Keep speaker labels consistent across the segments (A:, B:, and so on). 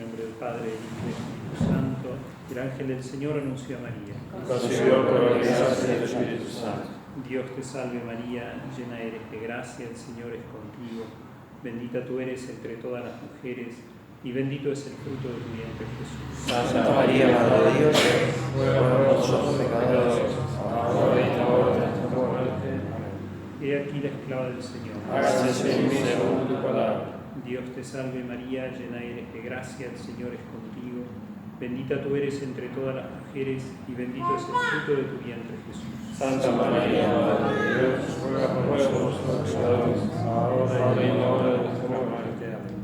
A: nombre del Padre, del Hijo y del Espíritu Santo. El ángel del Señor anunció a María.
B: Concibió por la gracia del Espíritu Santo.
A: Dios te salve María, llena eres de gracia, el Señor es contigo. Bendita tú eres entre todas las mujeres, y bendito es el fruto de tu vientre, Jesús.
B: Santa María, Madre de Dios, ruega por nosotros pecadores, ahora y en la hora de nuestra muerte. Amén.
A: He aquí la esclava del Señor.
B: Hágase en mí según tu palabra.
A: Dios te salve María, llena eres de gracia, el Señor es contigo. Bendita tú eres entre todas las mujeres, y bendito es el fruto de tu vientre, Jesús.
B: Santa María, Madre de Dios, ruega por nosotros pecadores, ahora y en la hora de nuestra muerte. Amén.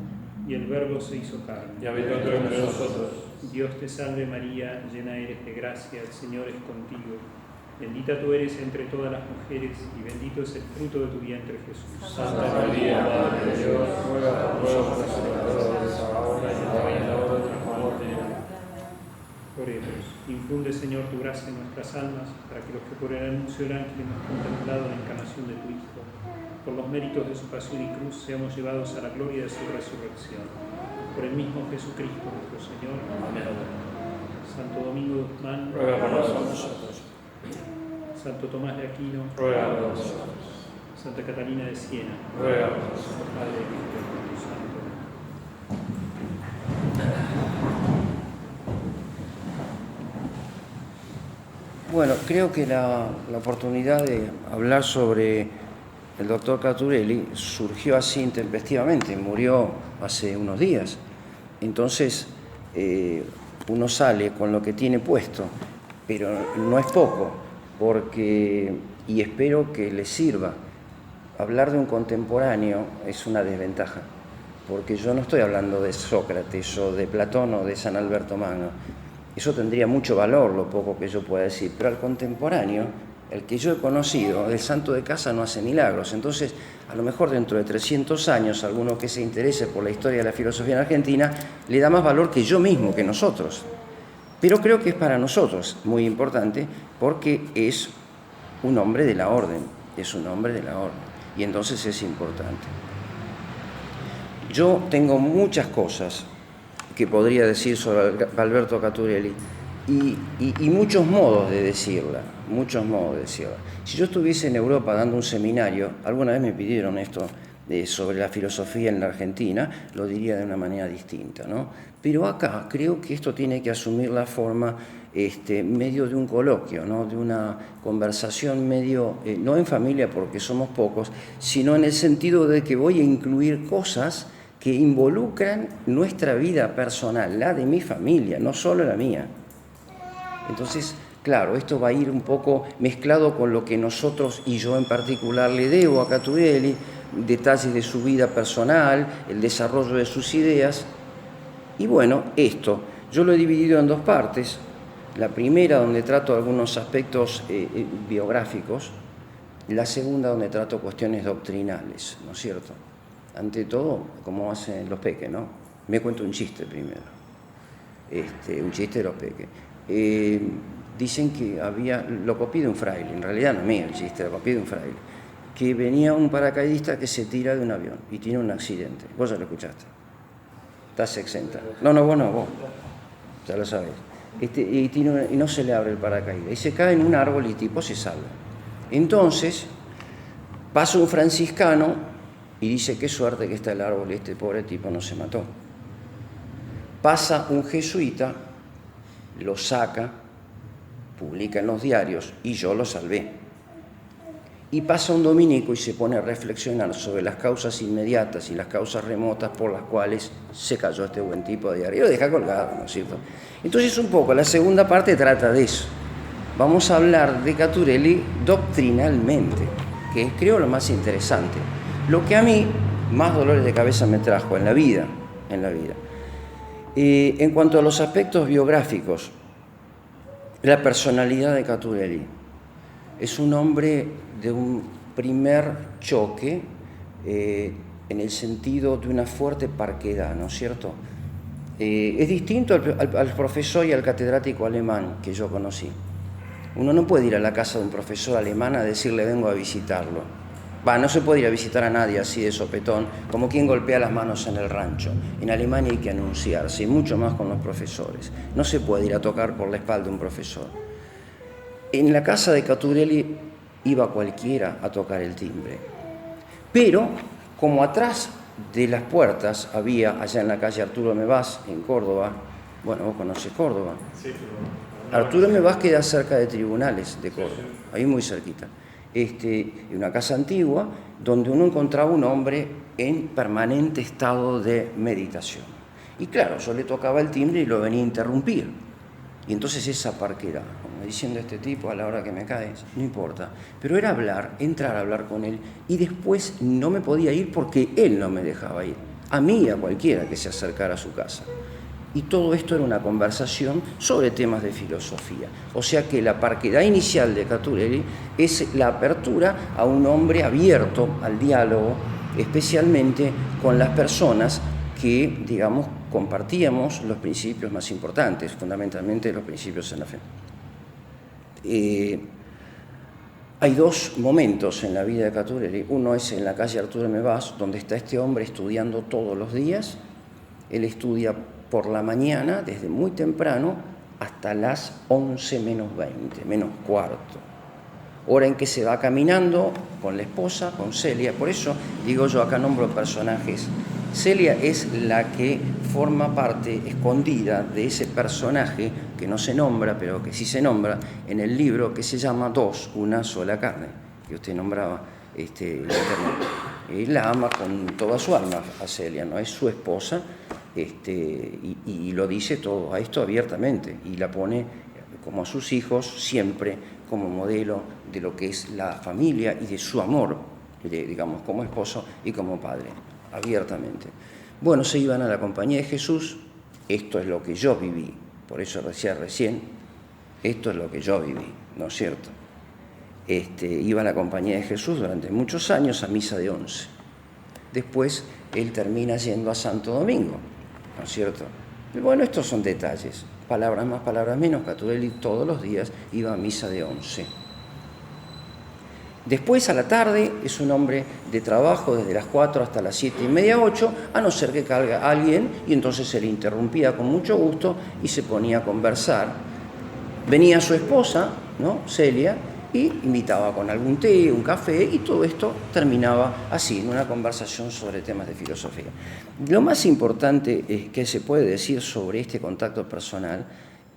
A: Y el Verbo se hizo carne.
B: Y habitó entre nosotros.
A: Dios te salve María, llena eres de gracia, el Señor es contigo. Bendita tú eres entre todas las mujeres, y bendito es el fruto de tu vientre, Jesús.
B: Santa María, Madre de Dios, ruega por nosotros pecadores, ahora y en la hora de nuestra muerte. Amén.
A: Oremos. Infunde, Señor, tu gracia en nuestras almas, para que los que por el anuncio del ángel hemos contemplado la encarnación de tu Hijo, por los méritos de su pasión y cruz, seamos llevados a la gloria de su resurrección. Por el mismo Jesucristo nuestro Señor.
B: Amén.
A: Santo Domingo de Guzmán,
B: Ruega por nosotros.
A: Santo Tomás de Aquino,
B: Ruega por nosotros.
A: Santa Catalina de Siena,
B: Ruega por nosotros.
A: Padre del Hijo y del Espíritu Santo.
C: Bueno, creo que la oportunidad de hablar sobre el doctor Caturelli surgió así intempestivamente, murió hace unos días. Entonces, uno sale con lo que tiene puesto, pero no es poco, y espero que le sirva. Hablar de un contemporáneo es una desventaja, porque yo no estoy hablando de Sócrates o de Platón o de San Alberto Magno. Eso tendría mucho valor, lo poco que yo pueda decir, pero al contemporáneo, el que yo he conocido, el santo de casa no hace milagros. Entonces, a lo mejor dentro de 300 años, alguno que se interese por la historia de la filosofía en Argentina, le da más valor que yo mismo, que nosotros. Pero creo que es para nosotros muy importante, porque es un hombre de la orden, y entonces es importante. Yo tengo muchas cosas que podría decir sobre Alberto Caturelli y muchos modos de decirla. Si yo estuviese en Europa dando un seminario, alguna vez me pidieron esto sobre la filosofía en la Argentina, lo diría de una manera distinta, ¿no? Pero acá creo que esto tiene que asumir la forma medio de un coloquio, ¿no? De una conversación medio, no en familia porque somos pocos, sino en el sentido de que voy a incluir cosas que involucran nuestra vida personal, la de mi familia, no solo la mía. Entonces, claro, esto va a ir un poco mezclado con lo que nosotros y yo en particular le debo a Caturelli, detalles de su vida personal, el desarrollo de sus ideas. Y bueno, esto, yo lo he dividido en dos partes. La primera, donde trato algunos aspectos biográficos, la segunda, donde trato cuestiones doctrinales, ¿no es cierto? Ante todo, como hacen los peques, ¿no? Me cuento un chiste primero, un chiste de los peques. Dicen que lo copié de un fraile, en realidad no es mío el chiste, lo copié de un fraile, que venía un paracaidista que se tira de un avión y tiene un accidente. Vos ya lo escuchaste, estás exenta. No, vos no, vos, ya lo sabés. Y no se le abre el paracaídas, y se cae en un árbol y el tipo se salva. Entonces, pasa un franciscano y dice, qué suerte que está el árbol, este pobre tipo no se mató. Pasa un jesuita, lo saca, publica en los diarios, y yo lo salvé. Y pasa un dominico y se pone a reflexionar sobre las causas inmediatas y las causas remotas por las cuales se cayó este buen tipo de diario. Y lo deja colgado, ¿no es cierto? Entonces, un poco, la segunda parte trata de eso. Vamos a hablar de Caturelli doctrinalmente, que es, creo, lo más interesante. Lo que a mí más dolores de cabeza me trajo en la vida. En cuanto a los aspectos biográficos, la personalidad de Caturelli es un hombre de un primer choque en el sentido de una fuerte parquedad, ¿no es cierto? Es distinto al profesor y al catedrático alemán que yo conocí. Uno no puede ir a la casa de un profesor alemán a decirle vengo a visitarlo. No se puede ir a visitar a nadie así de sopetón, como quien golpea las manos en el rancho. En Alemania hay que anunciarse, y mucho más con los profesores. No se puede ir a tocar por la espalda a un profesor. En la casa de Caturelli iba cualquiera a tocar el timbre. Pero, como atrás de las puertas había, allá en la calle Arturo Mevas, en Córdoba, bueno, vos conocés Córdoba.
B: Sí, pero
C: Arturo Mevas queda cerca de Tribunales de Córdoba, ahí muy cerquita. Una casa antigua donde uno encontraba un hombre en permanente estado de meditación. Y claro, yo le tocaba el timbre y lo venía a interrumpir. Y entonces esa parquera, como diciendo este tipo a la hora que me caes, no importa. Pero era entrar a hablar con él, y después no me podía ir porque él no me dejaba ir. A mí y a cualquiera que se acercara a su casa. Y todo esto era una conversación sobre temas de filosofía. O sea que la parquedad inicial de Caturelli es la apertura a un hombre abierto al diálogo, especialmente con las personas que, digamos, compartíamos los principios más importantes, fundamentalmente los principios en la fe. Hay dos momentos en la vida de Caturelli. Uno es en la calle Arturo Mevas, donde está este hombre estudiando todos los días. Él estudia por la mañana, desde muy temprano, hasta las 11 menos 20, menos cuarto. Hora en que se va caminando con la esposa, con Celia. Por eso digo yo, acá nombro personajes. Celia es la que forma parte escondida de ese personaje que no se nombra, pero que sí se nombra en el libro, que se llama Dos, una sola carne, que usted nombraba en internet. Él la ama con toda su alma a Celia, no es su esposa, y lo dice todo a esto abiertamente, y la pone como a sus hijos siempre como modelo de lo que es la familia y de su amor, digamos, como esposo y como padre, abiertamente. Bueno, se iban a la compañía de Jesús. Esto es lo que yo viví, por eso decía recién, esto es lo que yo viví, ¿no es cierto? Iba a la compañía de Jesús durante muchos años a misa de 11. Después él termina yendo a Santo Domingo, ¿no es cierto? Y bueno, estos son detalles, palabras más, palabras menos. Caturelli todos los días iba a misa de 11. Después, a la tarde, es un hombre de trabajo desde las 4 hasta las 7:30, 8, a no ser que caiga alguien, y entonces se le interrumpía con mucho gusto y se ponía a conversar. Venía su esposa, ¿no?, Celia, y invitaba con algún té, un café, y todo esto terminaba así, en una conversación sobre temas de filosofía. Lo más importante que se puede decir sobre este contacto personal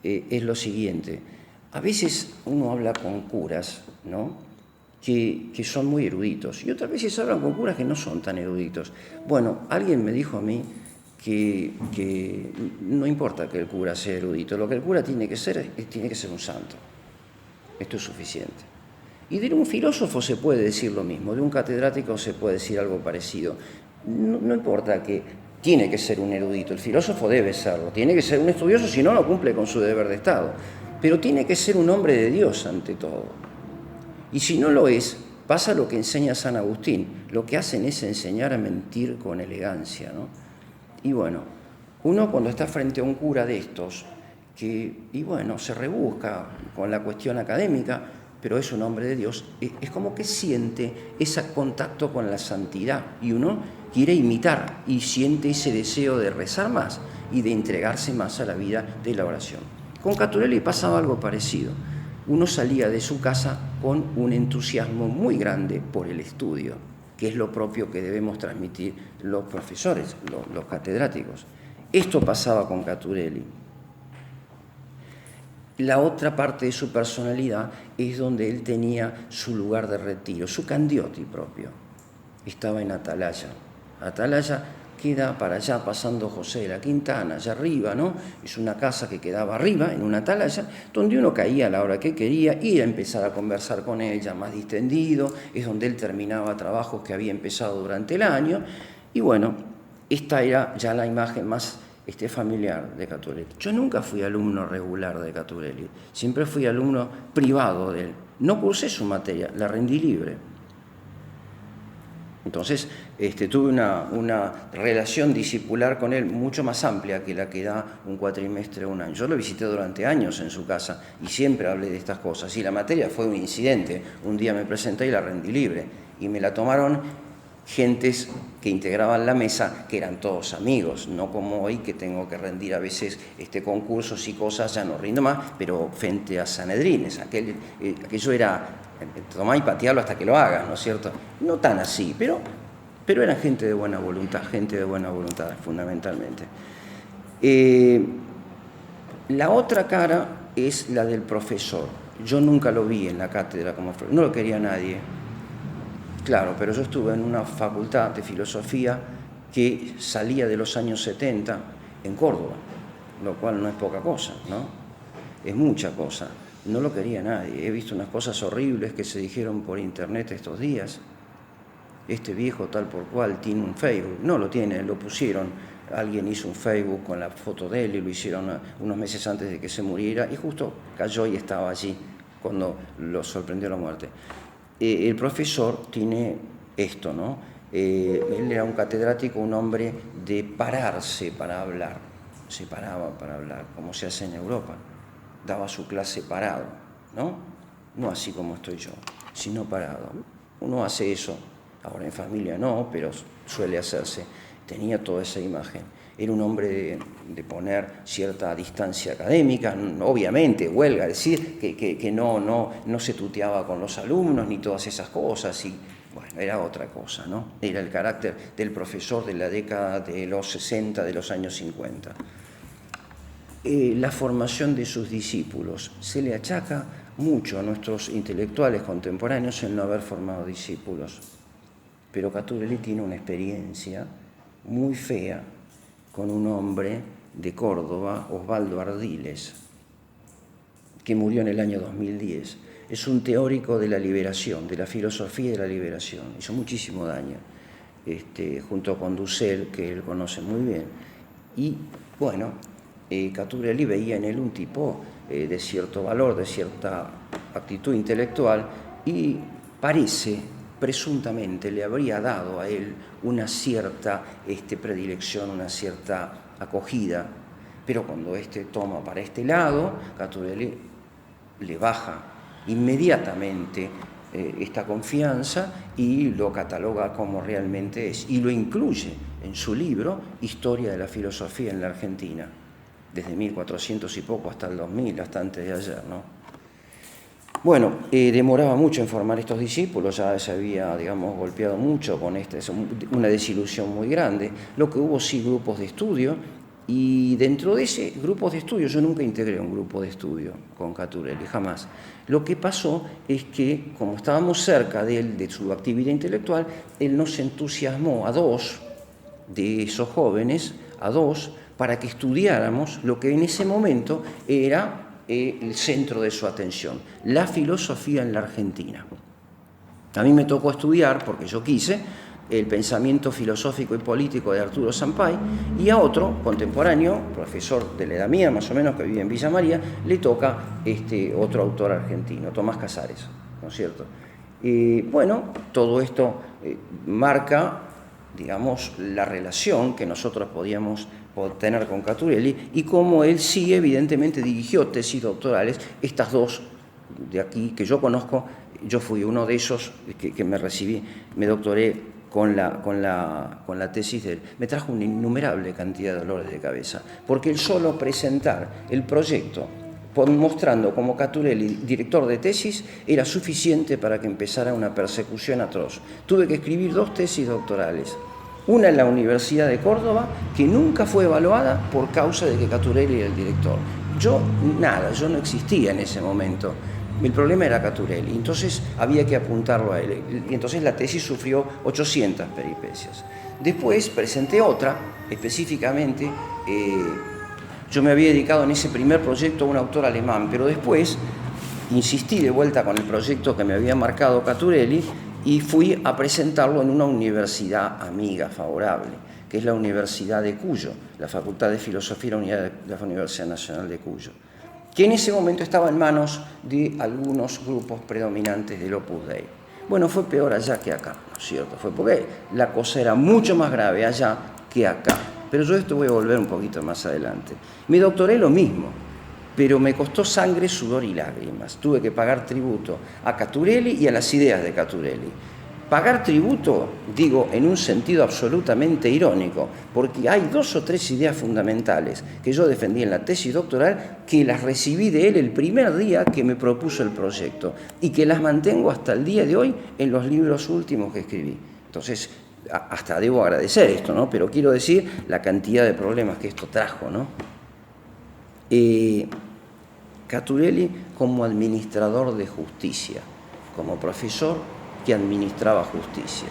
C: es lo siguiente. A veces uno habla con curas, ¿no?, que son muy eruditos, y otras veces hablan con curas que no son tan eruditos. Bueno, alguien me dijo a mí que no importa que el cura sea erudito, lo que el cura tiene que ser un santo. Esto es suficiente. Y de un filósofo se puede decir lo mismo, de un catedrático se puede decir algo parecido. No importa que tiene que ser un erudito, el filósofo debe serlo, tiene que ser un estudioso, si no, no cumple con su deber de Estado. Pero tiene que ser un hombre de Dios ante todo. Y si no lo es, pasa lo que enseña San Agustín. Lo que hacen es enseñar a mentir con elegancia, ¿no? Y bueno, uno cuando está frente a un cura de estos, se rebusca con la cuestión académica, pero es un hombre de Dios, es como que siente ese contacto con la santidad, y uno quiere imitar y siente ese deseo de rezar más y de entregarse más a la vida de la oración. Con Caturelli pasaba algo parecido. Uno salía de su casa con un entusiasmo muy grande por el estudio, que es lo propio que debemos transmitir los profesores, los catedráticos. Esto pasaba con Caturelli. La otra parte de su personalidad es donde él tenía su lugar de retiro, su candioti propio. Estaba en Atalaya. Atalaya queda para allá pasando José de la Quintana, allá arriba, ¿no? Es una casa que quedaba arriba, en una atalaya, donde uno caía a la hora que quería, ir a empezar a conversar con él ya más distendido, es donde él terminaba trabajos que había empezado durante el año, y bueno, esta era ya la imagen más familiar de Caturelli. Yo nunca fui alumno regular de Caturelli, siempre fui alumno privado de él. No cursé su materia, la rendí libre. Entonces, tuve una relación discipular con él mucho más amplia que la que da un cuatrimestre o un año. Yo lo visité durante años en su casa y siempre hablé de estas cosas. Y la materia fue un incidente. Un día me presenté y la rendí libre. y me la tomaron gentes que integraban la mesa, que eran todos amigos, no como hoy que tengo que rendir a veces concursos y cosas, ya no rindo más, pero frente a Sanedrines, aquello era tomar y patearlo hasta que lo hagas, ¿no es cierto? No tan así, pero eran gente de buena voluntad fundamentalmente. La otra cara es la del profesor. Yo nunca lo vi en la cátedra como profesor, no lo quería nadie. Claro, pero yo estuve en una facultad de filosofía que salía de los años 70 en Córdoba, lo cual no es poca cosa, ¿no? Es mucha cosa. No lo quería nadie. He visto unas cosas horribles que se dijeron por internet estos días. Este viejo tal por cual tiene un Facebook. No lo tiene, lo pusieron. Alguien hizo un Facebook con la foto de él y lo hicieron unos meses antes de que se muriera y justo cayó y estaba allí cuando lo sorprendió la muerte. El profesor tiene esto, ¿no? Él era un catedrático, un hombre de pararse para hablar. Se paraba para hablar, como se hace en Europa. Daba su clase parado, ¿no? No así como estoy yo, sino parado. Uno hace eso, ahora en familia no, pero suele hacerse. Tenía toda esa imagen. Era un hombre de poner cierta distancia académica, obviamente, huelga, decir que no se tuteaba con los alumnos ni todas esas cosas, y bueno, era otra cosa, ¿no? Era el carácter del profesor de la década de los 60, de los años 50. La formación de sus discípulos. Se le achaca mucho a nuestros intelectuales contemporáneos el no haber formado discípulos, pero Caturelli tiene una experiencia muy fea con un hombre de Córdoba, Osvaldo Ardiles, que murió en el año 2010. Es un teórico de la liberación, de la filosofía de la liberación. Hizo muchísimo daño, junto con Dussel, que él conoce muy bien. Y, bueno, Caturelli veía en él un tipo de cierto valor, de cierta actitud intelectual, y presuntamente le habría dado a él una cierta predilección, una cierta acogida, pero cuando toma para este lado, Caturelli le baja inmediatamente esta confianza y lo cataloga como realmente es, y lo incluye en su libro Historia de la filosofía en la Argentina, desde 1400 y poco hasta el 2000, hasta antes de ayer, ¿no? Bueno, demoraba mucho en formar estos discípulos, ya se había, digamos, golpeado mucho con una desilusión muy grande. Lo que hubo sí grupos de estudio, y dentro de ese grupo de estudio, yo nunca integré un grupo de estudio con Caturelli, jamás. Lo que pasó es que, como estábamos cerca de él, de su actividad intelectual, él nos entusiasmó a dos de esos jóvenes, para que estudiáramos lo que en ese momento era el centro de su atención, la filosofía en la Argentina. A mí me tocó estudiar, porque yo quise, el pensamiento filosófico y político de Arturo Sampay, y a otro contemporáneo, profesor de la edad mía más o menos, que vive en Villa María, le toca otro autor argentino, Tomás Casares, ¿no es cierto? Bueno, todo esto marca, digamos, la relación que nosotros podíamos tener con Caturelli y cómo él sí evidentemente dirigió tesis doctorales. Estas dos de aquí que yo conozco, yo fui uno de esos que me recibí, me doctoré con la tesis de él. Me trajo una innumerable cantidad de dolores de cabeza, porque el solo presentar el proyecto mostrando como Caturelli director de tesis era suficiente para que empezara una persecución atroz. Tuve que escribir 2 tesis doctorales. Una en la Universidad de Córdoba, que nunca fue evaluada por causa de que Caturelli era el director. Yo no existía en ese momento. El problema era Caturelli, entonces había que apuntarlo a él. Y entonces la tesis sufrió 800 peripecias. Después presenté otra, específicamente, yo me había dedicado en ese primer proyecto a un autor alemán, pero después insistí de vuelta con el proyecto que me había marcado Caturelli, y fui a presentarlo en una universidad amiga, favorable, que es la Universidad de Cuyo, la Facultad de Filosofía de la Universidad Nacional de Cuyo, que en ese momento estaba en manos de algunos grupos predominantes del Opus Dei. Bueno, fue peor allá que acá, ¿no es cierto? Fue porque la cosa era mucho más grave allá que acá. Pero yo esto voy a volver un poquito más adelante. Me doctoré lo mismo, pero me costó sangre, sudor y lágrimas. Tuve que pagar tributo a Caturelli y a las ideas de Caturelli. Pagar tributo, digo, en un sentido absolutamente irónico, porque hay 2 o 3 ideas fundamentales que yo defendí en la tesis doctoral, que las recibí de él el primer día que me propuso el proyecto y que las mantengo hasta el día de hoy en los libros últimos que escribí. Entonces, hasta debo agradecer esto, ¿no? Pero quiero decir la cantidad de problemas que esto trajo, ¿no? Caturelli como administrador de justicia, como profesor que administraba justicia.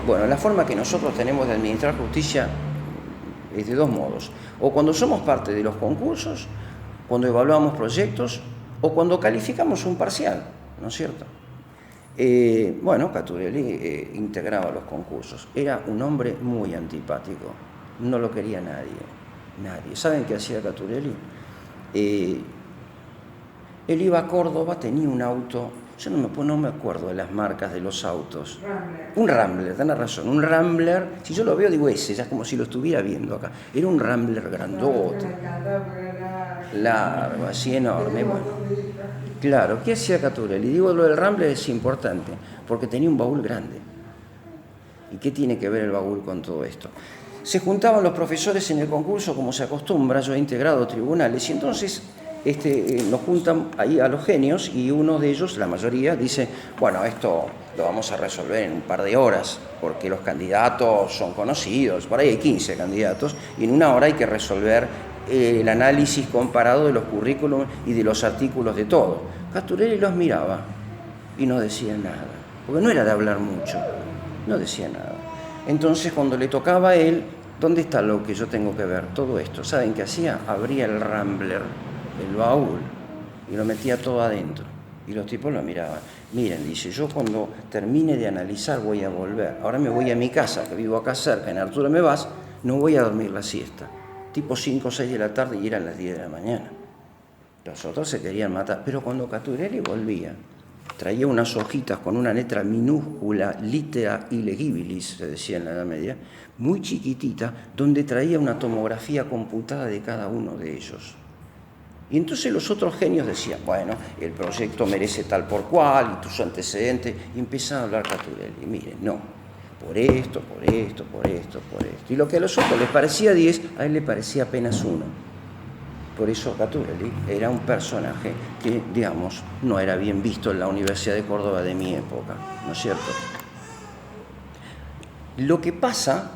C: Bueno, la forma que nosotros tenemos de administrar justicia es de 2 modos. O cuando somos parte de los concursos, cuando evaluamos proyectos, o cuando calificamos un parcial, ¿no es cierto? Bueno, Caturelli integraba los concursos. Era un hombre muy antipático. No lo quería nadie. ¿Saben qué hacía Caturelli? Él iba a Córdoba, tenía un auto, yo no me acuerdo de las marcas de los autos.
D: Rambler.
C: Un Rambler, tenés razón, un Rambler, si yo lo veo digo ese, ya es como si lo estuviera viendo acá. Era un Rambler grandote, largo, así enorme. Bueno, claro, ¿qué hacía Caturelli? Digo, lo del Rambler es importante, porque tenía un baúl grande. ¿Y qué tiene que ver el baúl con todo esto? Se juntaban los profesores en el concurso, como se acostumbra, yo he integrado tribunales, y entonces nos juntan ahí a los genios y uno de ellos, la mayoría, dice, bueno, esto lo vamos a resolver en un par de horas, porque los candidatos son conocidos, por ahí hay 15 candidatos, y en una hora hay que resolver el análisis comparado de los currículums y de los artículos de todo. Caturelli los miraba y no decía nada, porque no era de hablar mucho, no decía nada. Entonces, cuando le tocaba a él, ¿dónde está lo que yo tengo que ver? Todo esto. ¿Saben qué hacía? Abría el Rambler, el baúl, y lo metía todo adentro. Y los tipos lo miraban. Miren, dice, yo cuando termine de analizar voy a volver. Ahora me voy a mi casa, que vivo acá cerca, en Arturo Mevas, no voy a dormir la siesta. Tipo 5 o 6 de la tarde y eran las 10 de la mañana. Los otros se querían matar. Pero cuando Caturelli volvía, traía unas hojitas con una letra minúscula, litera illegibilis, se decía en la Edad Media, muy chiquitita, donde traía una tomografía computada de cada uno de ellos. Y entonces los otros genios decían, bueno, el proyecto merece tal por cual, y tus antecedentes, y empezaba a hablar Caturelli. Miren, no, por esto, por esto, por esto, por esto. Y lo que a los otros les parecía 10, a él le parecía apenas 1. Por eso Caturelli era un personaje que, digamos, no era bien visto en la Universidad de Córdoba de mi época, ¿no es cierto? Lo que pasa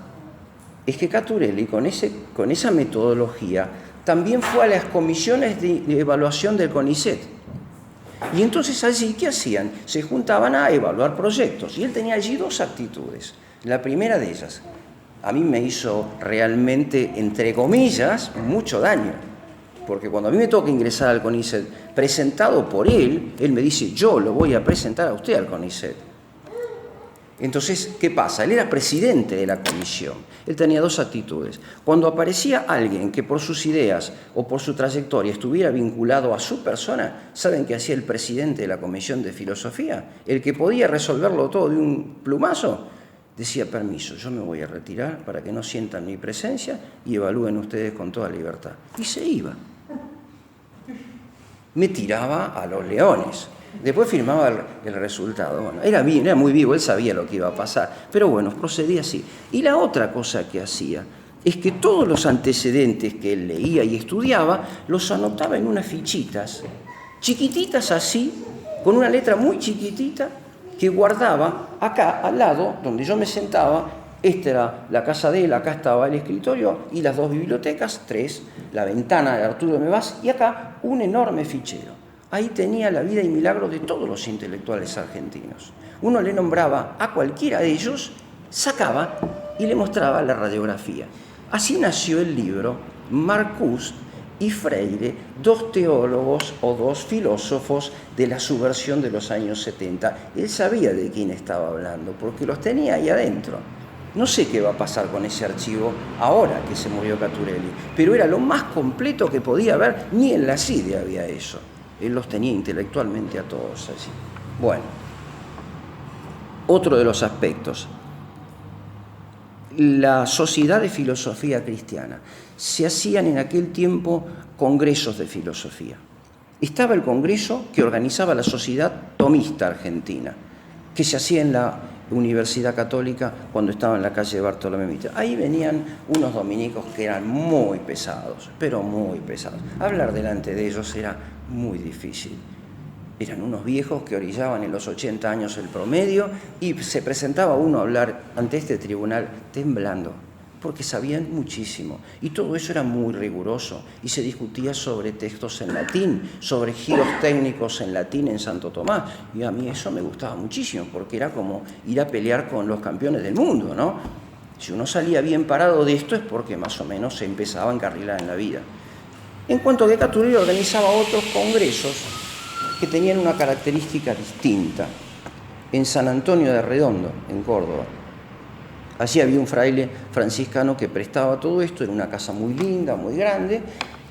C: es que Caturelli, con esa metodología, también fue a las comisiones de evaluación del CONICET. Y entonces allí, ¿qué hacían? Se juntaban a evaluar proyectos. Y él tenía allí 2 actitudes. La primera de ellas, a mí me hizo realmente, entre comillas, mucho daño. Porque cuando a mí me toca ingresar al CONICET, presentado por él me dice, yo lo voy a presentar a usted al CONICET. Entonces, ¿qué pasa? Él era presidente de la comisión. Él tenía 2 actitudes. Cuando aparecía alguien que por sus ideas o por su trayectoria estuviera vinculado a su persona, ¿saben qué hacía el presidente de la comisión de filosofía? El que podía resolverlo todo de un plumazo, decía, permiso, yo me voy a retirar para que no sientan mi presencia y evalúen ustedes con toda libertad. Y se iba. Me tiraba a los leones. Después firmaba el resultado. Bueno, era muy vivo, él sabía lo que iba a pasar. Pero bueno, procedía así. Y la otra cosa que hacía es que todos los antecedentes que él leía y estudiaba los anotaba en unas fichitas, chiquititas así, con una letra muy chiquitita, que guardaba acá al lado, donde yo me sentaba. Esta era la casa de él, acá estaba el escritorio y las 2 bibliotecas, 3, la ventana de Arturo Mevas y acá un enorme fichero. Ahí tenía la vida y milagros de todos los intelectuales argentinos. Uno le nombraba a cualquiera de ellos, sacaba y le mostraba la radiografía. Así nació el libro Marcuse y Freire, 2 teólogos o 2 filósofos de la subversión de los años 70. Él sabía de quién estaba hablando porque los tenía ahí adentro. No sé qué va a pasar con ese archivo ahora que se murió Caturelli, pero era lo más completo que podía haber, ni en la CIDE había eso. Él los tenía intelectualmente a todos allí. Bueno, otro de los aspectos. La Sociedad de Filosofía Cristiana. Se hacían en aquel tiempo congresos de filosofía. Estaba el congreso que organizaba la Sociedad Tomista Argentina. que se hacía en la Universidad Católica cuando estaba en la calle de Bartolomé Mitre. Ahí venían unos dominicos que eran muy pesados, pero muy pesados. Hablar delante de ellos era muy difícil. Eran unos viejos que orillaban en los 80 años el promedio y se presentaba uno a hablar ante este tribunal temblando, porque sabían muchísimo. Y todo eso era muy riguroso y se discutía sobre textos en latín, sobre giros técnicos en latín en Santo Tomás. Y a mí eso me gustaba muchísimo, porque era como ir a pelear con los campeones del mundo, ¿no? Si uno salía bien parado de esto es porque más o menos se empezaba a encarrilar en la vida. En cuanto a que Caturelli organizaba otros congresos que tenían una característica distinta. En San Antonio de Redondo, en Córdoba. Allí había un fraile franciscano que prestaba todo esto, era una casa muy linda, muy grande,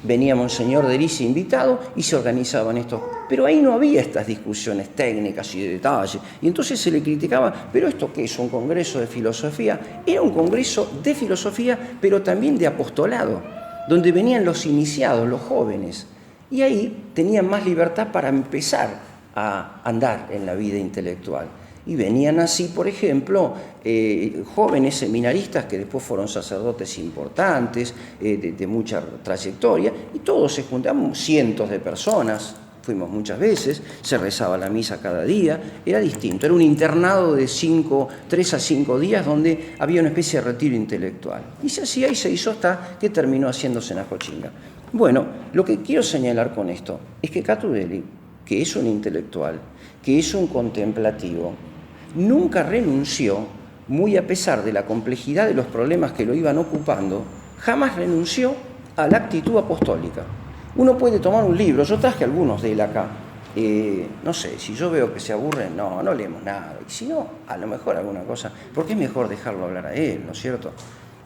C: venía Monseñor de Lisi invitado y se organizaban estos. Pero ahí no había estas discusiones técnicas y de detalle. Y entonces se le criticaba, ¿pero esto qué es? ¿Un congreso de filosofía? Era un congreso de filosofía, pero también de apostolado, donde venían los iniciados, los jóvenes. Y ahí tenían más libertad para empezar a andar en la vida intelectual. Y venían así, por ejemplo, jóvenes seminaristas que después fueron sacerdotes importantes, de mucha trayectoria, y todos se juntaban, cientos de personas, fuimos muchas veces, se rezaba la misa cada día, era distinto, era un internado de 3 a 5 días donde había una especie de retiro intelectual. Y se hacía y se hizo hasta que terminó haciéndose en Ajochinga. Bueno, lo que quiero señalar con esto es que Caturelli, que es un intelectual, que es un contemplativo, nunca renunció, muy a pesar de la complejidad de los problemas que lo iban ocupando, jamás renunció a la actitud apostólica. Uno puede tomar un libro, yo traje algunos de él acá, no sé, si yo veo que se aburren, no leemos nada, y si no, a lo mejor alguna cosa, porque es mejor dejarlo hablar a él, ¿no es cierto?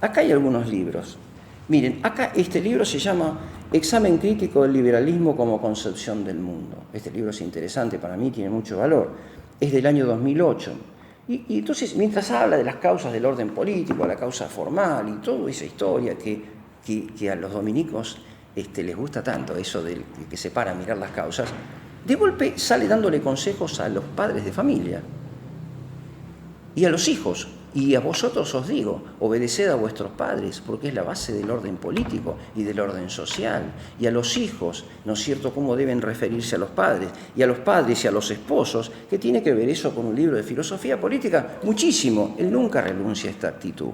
C: Acá hay algunos libros. Miren, acá este libro se llama Examen crítico del liberalismo como concepción del mundo. Este libro es interesante, para mí tiene mucho valor. Es del año 2008. Y entonces, mientras habla de las causas del orden político, la causa formal y toda esa historia que a los dominicos les gusta tanto, eso de que se para a mirar las causas, de golpe sale dándole consejos a los padres de familia y a los hijos. Y a vosotros os digo, obedeced a vuestros padres, porque es la base del orden político y del orden social. Y a los hijos, ¿no es cierto?, cómo deben referirse a los padres. Y a los padres y a los esposos, ¿qué tiene que ver eso con un libro de filosofía política? Muchísimo. Él nunca renuncia a esta actitud.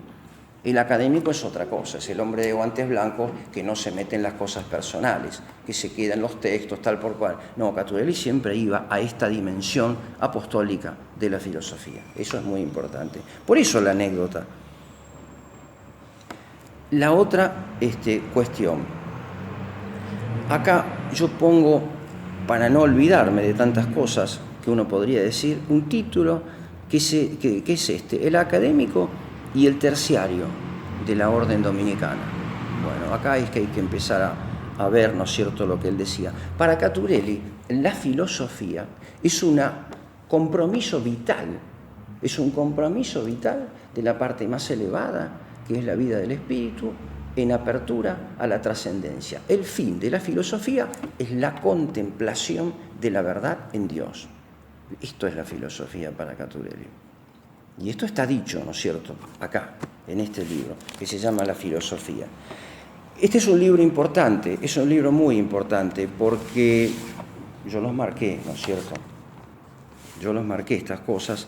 C: El académico es otra cosa, es el hombre de guantes blancos que no se mete en las cosas personales, que se queda en los textos, tal por cual. No, Caturelli siempre iba a esta dimensión apostólica de la filosofía. Eso es muy importante. Por eso la anécdota. La otra cuestión. Acá yo pongo, para no olvidarme de tantas cosas que uno podría decir, un título que es el académico y el terciario de la orden dominicana. Bueno, acá es que hay que empezar a ver, ¿no es cierto?, lo que él decía. Para Caturelli, la filosofía es un compromiso vital, es un compromiso vital de la parte más elevada, que es la vida del espíritu, en apertura a la trascendencia. El fin de la filosofía es la contemplación de la verdad en Dios. Esto es la filosofía para Caturelli. Y esto está dicho, ¿no es cierto?, acá, en este libro, que se llama La filosofía. Este es un libro importante, es un libro muy importante, porque yo los marqué, ¿no es cierto? Yo los marqué estas cosas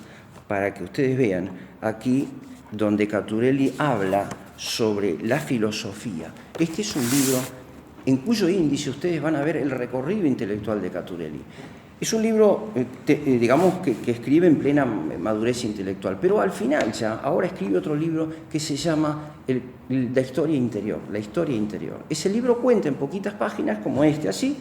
C: para que ustedes vean aquí donde Caturelli habla sobre la filosofía. Este es un libro en cuyo índice ustedes van a ver el recorrido intelectual de Caturelli. Es un libro, digamos, que escribe en plena madurez intelectual, pero al final ya, ahora escribe otro libro que se llama La historia interior, la historia interior. Ese libro cuenta en poquitas páginas, como así,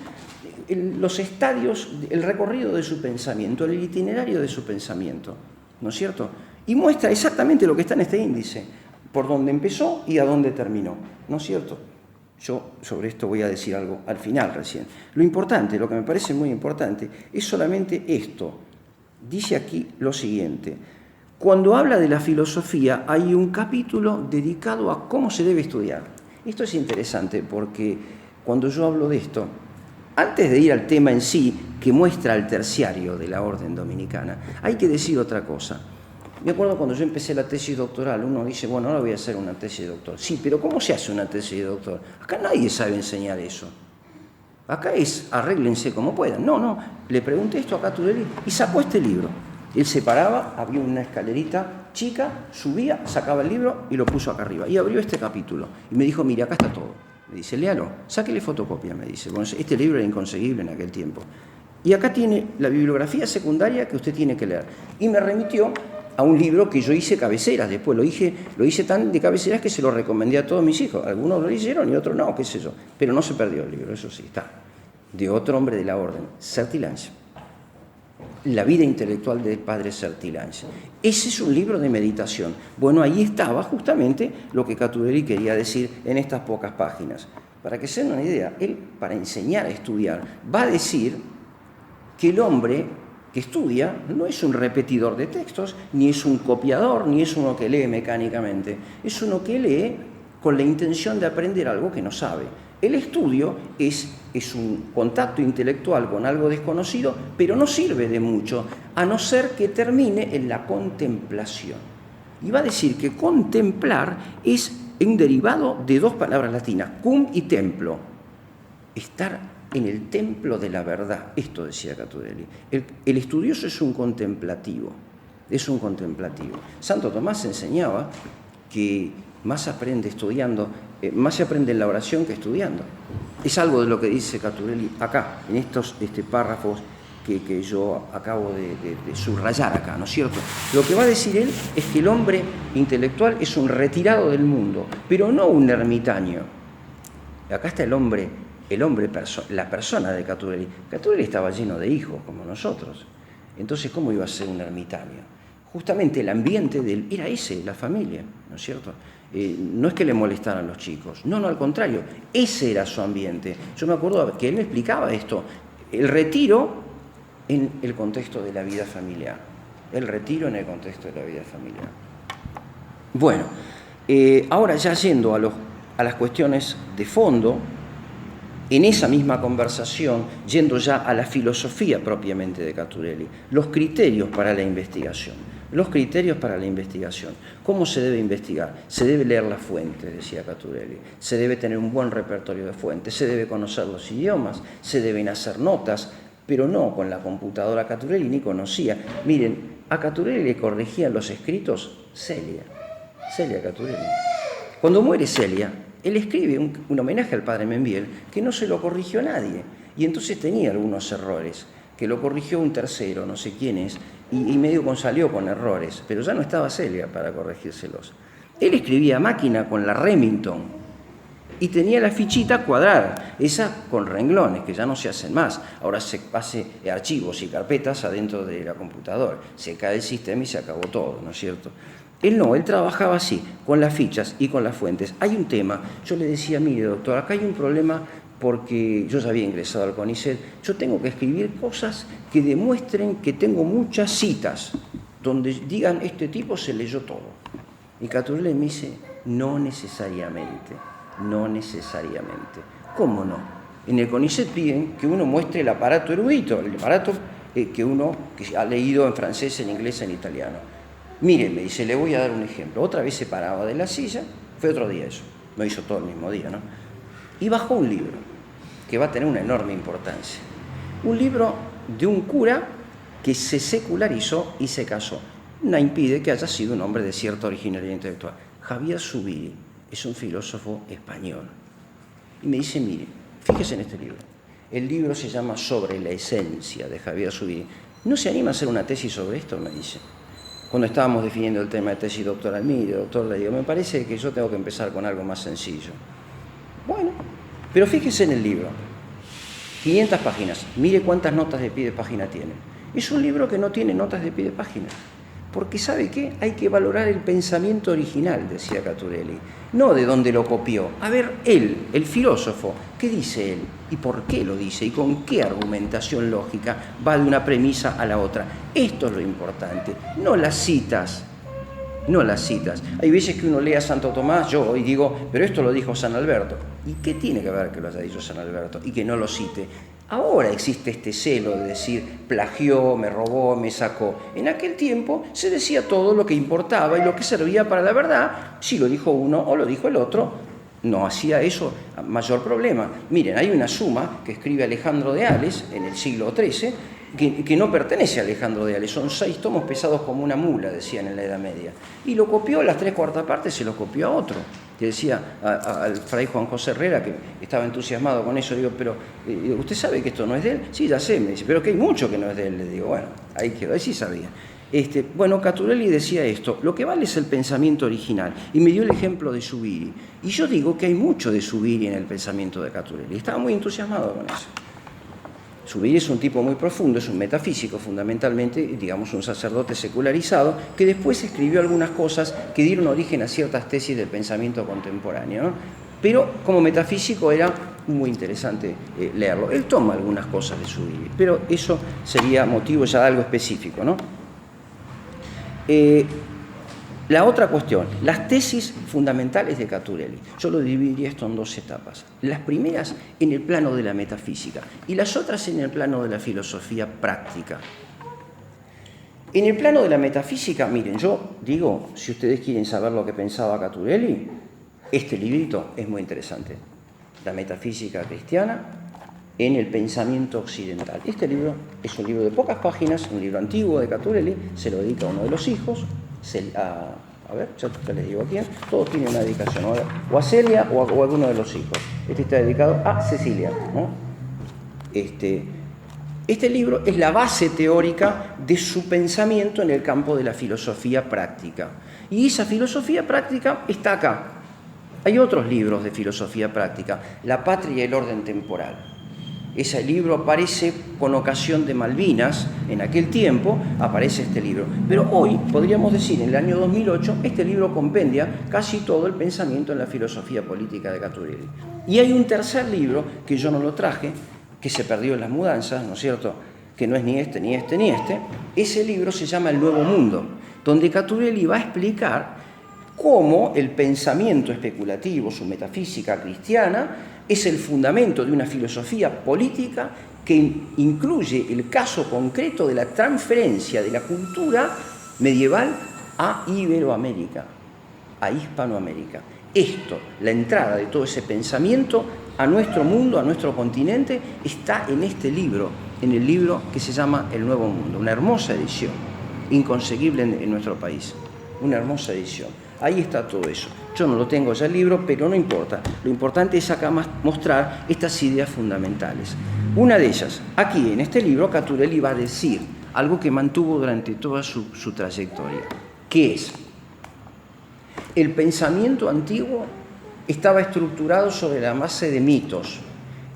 C: los estadios, el recorrido de su pensamiento, el itinerario de su pensamiento, ¿no es cierto? Y muestra exactamente lo que está en este índice, por dónde empezó y a dónde terminó, ¿no es cierto? Yo sobre esto voy a decir algo al final recién. Lo importante, lo que me parece muy importante, es solamente esto. Dice aquí lo siguiente. Cuando habla de la filosofía hay un capítulo dedicado a cómo se debe estudiar. Esto es interesante porque cuando yo hablo de esto, antes de ir al tema en sí, que muestra el terciario de la orden dominicana, hay que decir otra cosa. Me acuerdo cuando yo empecé la tesis doctoral, uno dice, bueno, ahora voy a hacer una tesis de doctor. Sí, pero ¿cómo se hace una tesis de doctor? Acá nadie sabe enseñar eso. Acá es, arréglense como puedan. No, le pregunté esto a Caturelli y sacó este libro. Él se paraba, había una escalerita chica, subía, sacaba el libro y lo puso acá arriba. Y abrió este capítulo. Y me dijo, mire, acá está todo. Me dice, léalo, sáquele fotocopia, me dice. Bueno, este libro era inconseguible en aquel tiempo. Y acá tiene la bibliografía secundaria que usted tiene que leer. Y me remitió a un libro que yo hice cabeceras. Después lo hice tan de cabeceras que se lo recomendé a todos mis hijos. Algunos lo leyeron y otros no, qué sé yo. Pero no se perdió el libro, eso sí, está. De otro hombre de la orden, Sertillanges. La vida intelectual del padre Sertillanges. Ese es un libro de meditación. Bueno, ahí estaba justamente lo que Caturelli quería decir en estas pocas páginas. Para que se den una idea, él, para enseñar a estudiar, va a decir que el hombre que estudia no es un repetidor de textos, ni es un copiador, ni es uno que lee mecánicamente. Es uno que lee con la intención de aprender algo que no sabe. El estudio es un contacto intelectual con algo desconocido, pero no sirve de mucho, a no ser que termine en la contemplación. Y va a decir que contemplar es un derivado de dos palabras latinas, cum y templo. Estar en el templo de la verdad, esto decía Caturelli. El estudioso es un contemplativo, Santo Tomás enseñaba que más aprende estudiando, más se aprende en la oración que estudiando. Es algo de lo que dice Caturelli acá, en estos párrafos que yo acabo de subrayar acá, ¿no es cierto? Lo que va a decir él es que el hombre intelectual es un retirado del mundo, pero no un ermitaño. Acá está la persona de Caturelli. Caturelli estaba lleno de hijos, como nosotros. Entonces, ¿cómo iba a ser un ermitaño? Justamente el ambiente de él era ese, la familia, ¿no es cierto? No es que le molestaran los chicos, no, al contrario, ese era su ambiente. Yo me acuerdo que él me explicaba esto, el retiro en el contexto de la vida familiar. Bueno, ahora ya yendo a las cuestiones de fondo, en esa misma conversación, yendo ya a la filosofía propiamente de Caturelli, los criterios para la investigación. ¿Cómo se debe investigar? Se debe leer las fuentes, decía Caturelli. Se debe tener un buen repertorio de fuentes, se debe conocer los idiomas, se deben hacer notas, pero no con la computadora. Caturelli ni conocía. Miren, a Caturelli le corregían los escritos Celia Caturelli. Cuando muere Celia, él escribe un homenaje al padre Membiel que no se lo corrigió nadie. Y entonces tenía algunos errores, que lo corrigió un tercero, no sé quién es, y medio salió con errores, pero ya no estaba Celia para corregírselos. Él escribía a máquina con la Remington y tenía la fichita cuadrada, esa con renglones, que ya no se hacen más. Ahora se hace archivos y carpetas adentro de la computadora. Se cae el sistema y se acabó todo, ¿no es cierto? Él no, él trabajaba así, con las fichas y con las fuentes. Hay un tema, yo le decía, mire doctor, acá hay un problema porque yo ya había ingresado al CONICET, yo tengo que escribir cosas que demuestren que tengo muchas citas, donde digan, este tipo se leyó todo. Y Caturelli me dice, no necesariamente. ¿Cómo no? En el CONICET piden que uno muestre el aparato erudito, el aparato que ha leído en francés, en inglés, en italiano. Mire, me dice, le voy a dar un ejemplo. Otra vez se paraba de la silla, fue otro día eso, no hizo todo el mismo día, ¿no? Y bajó un libro que va a tener una enorme importancia. Un libro de un cura que se secularizó y se casó. No impide que haya sido un hombre de cierta originalidad intelectual. Javier Zubiri es un filósofo español. Y me dice, mire, fíjese en este libro. El libro se llama Sobre la esencia, de Javier Zubiri. ¿No se anima a hacer una tesis sobre esto?, me dice. Cuando estábamos definiendo el tema de tesis doctoral, mire, doctor, le digo, me parece que yo tengo que empezar con algo más sencillo. Bueno, pero fíjese en el libro, 500 páginas, mire cuántas notas de pie de página tiene. Es un libro que no tiene notas de pie de página, porque ¿sabe qué? Hay que valorar el pensamiento original, decía Caturelli, no de dónde lo copió. A ver, él, el filósofo, ¿qué dice él? ¿Y por qué lo dice? ¿Y con qué argumentación lógica va de una premisa a la otra? Esto es lo importante, no las citas. Hay veces que uno lee a Santo Tomás, yo hoy digo, pero esto lo dijo San Alberto. ¿Y qué tiene que ver que lo haya dicho San Alberto y que no lo cite? Ahora existe este celo de decir plagió, me robó, me sacó. En aquel tiempo se decía todo lo que importaba y lo que servía para la verdad. Si lo dijo uno o lo dijo el otro, no hacía eso mayor problema. Miren, hay una suma que escribe Alejandro de Ales en el siglo XIII que no pertenece a Alejandro de Ales. Son 6 tomos pesados como una mula, decían en la Edad Media. Y lo copió, las 3/4 partes se lo copió a otro. Que decía al fray Juan José Herrera, que estaba entusiasmado con eso, digo, pero ¿usted sabe que esto no es de él? Sí, ya sé, me dice, pero que hay mucho que no es de él. Le digo, bueno, ahí quedó, ahí sí sabía. Bueno, Caturelli decía esto, lo que vale es el pensamiento original, y me dio el ejemplo de Zubiri. Y yo digo que hay mucho de Zubiri en el pensamiento de Caturelli. Estaba muy entusiasmado con eso. Zubiri es un tipo muy profundo, es un metafísico fundamentalmente, digamos un sacerdote secularizado, que después escribió algunas cosas que dieron origen a ciertas tesis del pensamiento contemporáneo, ¿no? Pero como metafísico era muy interesante leerlo. Él toma algunas cosas de Zubiri, pero eso sería motivo ya de algo específico, ¿no? La otra cuestión, las tesis fundamentales de Caturelli. Yo lo dividiría esto en 2 etapas. Las primeras en el plano de la metafísica y las otras en el plano de la filosofía práctica. En el plano de la metafísica, miren, yo digo, si ustedes quieren saber lo que pensaba Caturelli, este librito es muy interesante. La metafísica cristiana en el pensamiento occidental. Este libro es un libro de pocas páginas, un libro antiguo de Caturelli, se lo dedica a uno de los hijos, a ver, ya les digo a quién, todos tienen una dedicación, ¿no? O a Celia o a alguno de los hijos. Este está dedicado a Cecilia, ¿no? Este libro es la base teórica de su pensamiento en el campo de la filosofía práctica. Y esa filosofía práctica está acá. Hay otros libros de filosofía práctica, La patria y el orden temporal. Ese libro aparece con ocasión de Malvinas, en aquel tiempo aparece este libro. Pero hoy, podríamos decir, en el año 2008, este libro compendia casi todo el pensamiento en la filosofía política de Caturelli. Y hay un tercer libro, que yo no lo traje, que se perdió en las mudanzas, ¿no es cierto?, que no es ni este, ni este, ni este. Ese libro se llama El Nuevo Mundo, donde Caturelli va a explicar cómo el pensamiento especulativo, su metafísica cristiana, es el fundamento de una filosofía política que incluye el caso concreto de la transferencia de la cultura medieval a Iberoamérica, a Hispanoamérica. Esto, la entrada de todo ese pensamiento a nuestro mundo, a nuestro continente, está en este libro, en el libro que se llama El Nuevo Mundo, una hermosa edición, inconseguible en nuestro país, una hermosa edición. Ahí está todo eso. Yo no lo tengo ya el libro, pero no importa. Lo importante es acá mostrar estas ideas fundamentales. Una de ellas, aquí en este libro, Caturelli va a decir algo que mantuvo durante toda su trayectoria, que es: el pensamiento antiguo estaba estructurado sobre la base de mitos.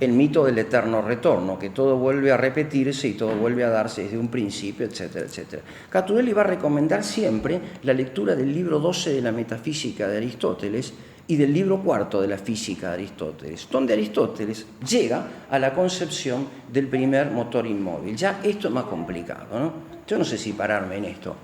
C: El mito del eterno retorno, que todo vuelve a repetirse y todo vuelve a darse desde un principio, etcétera, etcétera. Caturelli va a recomendar siempre la lectura del libro 12 de la Metafísica de Aristóteles y del libro 4 de la Física de Aristóteles, donde Aristóteles llega a la concepción del primer motor inmóvil. Ya esto es más complicado, ¿no? Yo no sé si pararme en esto.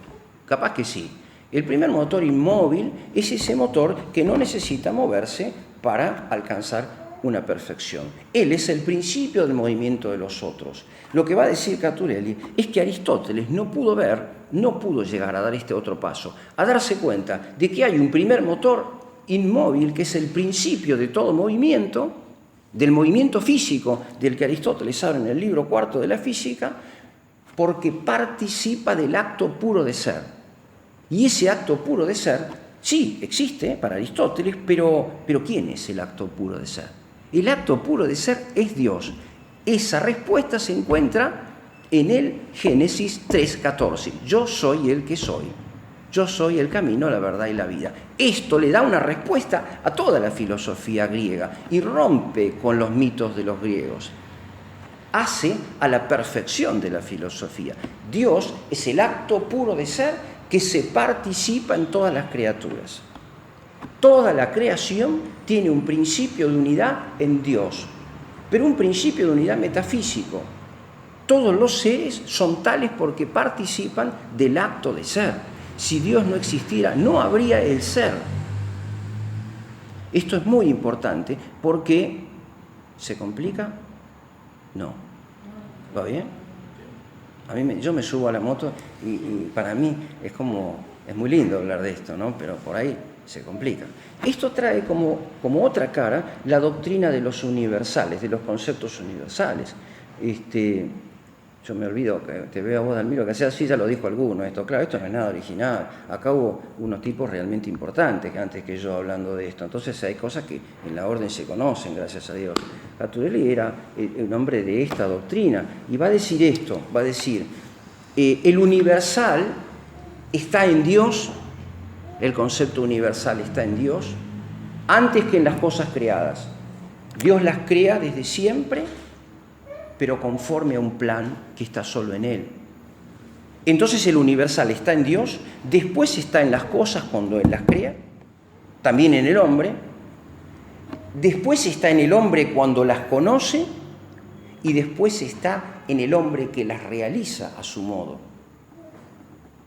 C: Capaz que sí. El primer motor inmóvil es ese motor que no necesita moverse para alcanzar una perfección. Él es el principio del movimiento de los otros. Lo que va a decir Caturelli es que Aristóteles no pudo llegar a dar este otro paso, a darse cuenta de que hay un primer motor inmóvil que es el principio de todo movimiento, del movimiento físico del que Aristóteles habla en el libro 4 de la Física, porque participa del acto puro de ser. Y ese acto puro de ser, sí, existe para Aristóteles, pero ¿quién es el acto puro de ser? El acto puro de ser es Dios. Esa respuesta se encuentra en el Génesis 3:14. Yo soy el que soy. Yo soy el camino, la verdad y la vida. Esto le da una respuesta a toda la filosofía griega y rompe con los mitos de los griegos. Hace a la perfección de la filosofía. Dios es el acto puro de ser que se participa en todas las criaturas. Toda la creación tiene un principio de unidad en Dios, pero un principio de unidad metafísico. Todos los seres son tales porque participan del acto de ser. Si Dios no existiera, no habría el ser. Esto es muy importante porque ¿se complica? No. ¿Va bien? Yo me subo a la moto y para mí es muy lindo hablar de esto, ¿no? Pero por ahí se complica. Esto trae como otra cara la doctrina de los universales, de los conceptos universales. Yo me olvido, que te veo a vos, Dalmiro, que sea así, ya lo dijo alguno esto. Claro, esto no es nada original. Acá hubo unos tipos realmente importantes que antes que yo hablando de esto. Entonces hay cosas que en la orden se conocen, gracias a Dios. Caturelli era un hombre de esta doctrina y va a decir esto, va a decir, el universal está en Dios, el concepto universal está en Dios, antes que en las cosas creadas. Dios las crea desde siempre, pero conforme a un plan que está solo en Él. Entonces el universal está en Dios, después está en las cosas cuando Él las crea, también en el hombre, después está en el hombre cuando las conoce y después está en el hombre que las realiza a su modo.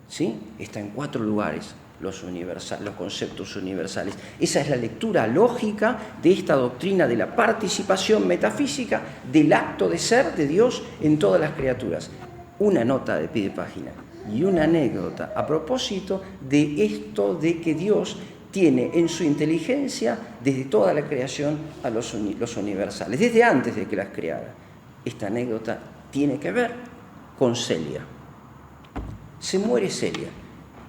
C: ¿Sí? Está en 4 lugares los conceptos universales. Esa es la lectura lógica de esta doctrina de la participación metafísica del acto de ser de Dios en todas las criaturas. Una nota de pie de página y una anécdota a propósito de esto de que Dios tiene en su inteligencia desde toda la creación a los universales, desde antes de que las creara. Esta anécdota tiene que ver con Celia. Se muere Celia.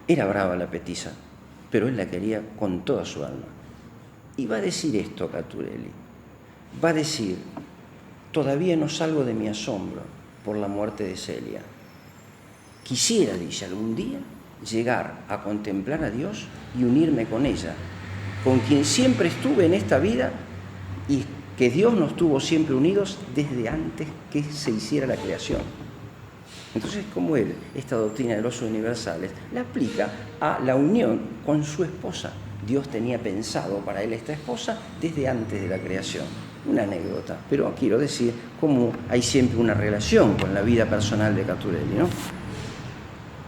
C: Era brava la petiza, pero él la quería con toda su alma. Y va a decir esto Caturelli. Va a decir, todavía no salgo de mi asombro por la muerte de Celia. Quisiera, dice, algún día llegar a contemplar a Dios y unirme con ella, con quien siempre estuve en esta vida y que Dios nos tuvo siempre unidos desde antes que se hiciera la creación. Entonces, como él, esta doctrina de los universales, la aplica a la unión con su esposa. Dios tenía pensado para él esta esposa desde antes de la creación. Una anécdota, pero quiero decir cómo hay siempre una relación con la vida personal de Caturelli, ¿no?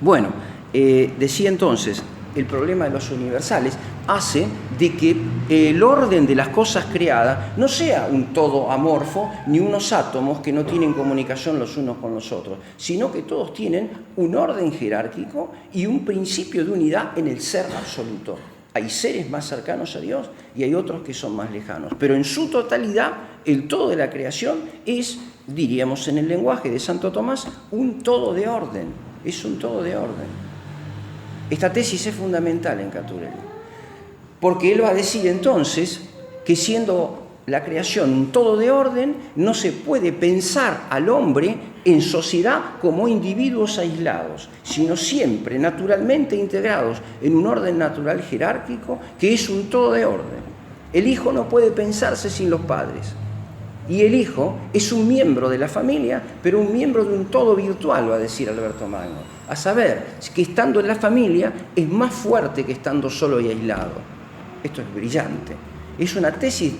C: Bueno, decía entonces, el problema de los universales hace de que el orden de las cosas creadas no sea un todo amorfo ni unos átomos que no tienen comunicación los unos con los otros, sino que todos tienen un orden jerárquico y un principio de unidad en el ser absoluto. Hay seres más cercanos a Dios y hay otros que son más lejanos, pero en su totalidad el todo de la creación es, diríamos en el lenguaje de Santo Tomás, un todo de orden, es un todo de orden. Esta tesis es fundamental en Caturelli, porque él va a decir entonces que siendo la creación un todo de orden, no se puede pensar al hombre en sociedad como individuos aislados, sino siempre naturalmente integrados en un orden natural jerárquico que es un todo de orden. El hijo no puede pensarse sin los padres. Y el hijo es un miembro de la familia, pero un miembro de un todo virtual, va a decir Alberto Magno. A saber, que estando en la familia es más fuerte que estando solo y aislado. Esto es brillante. Es una tesis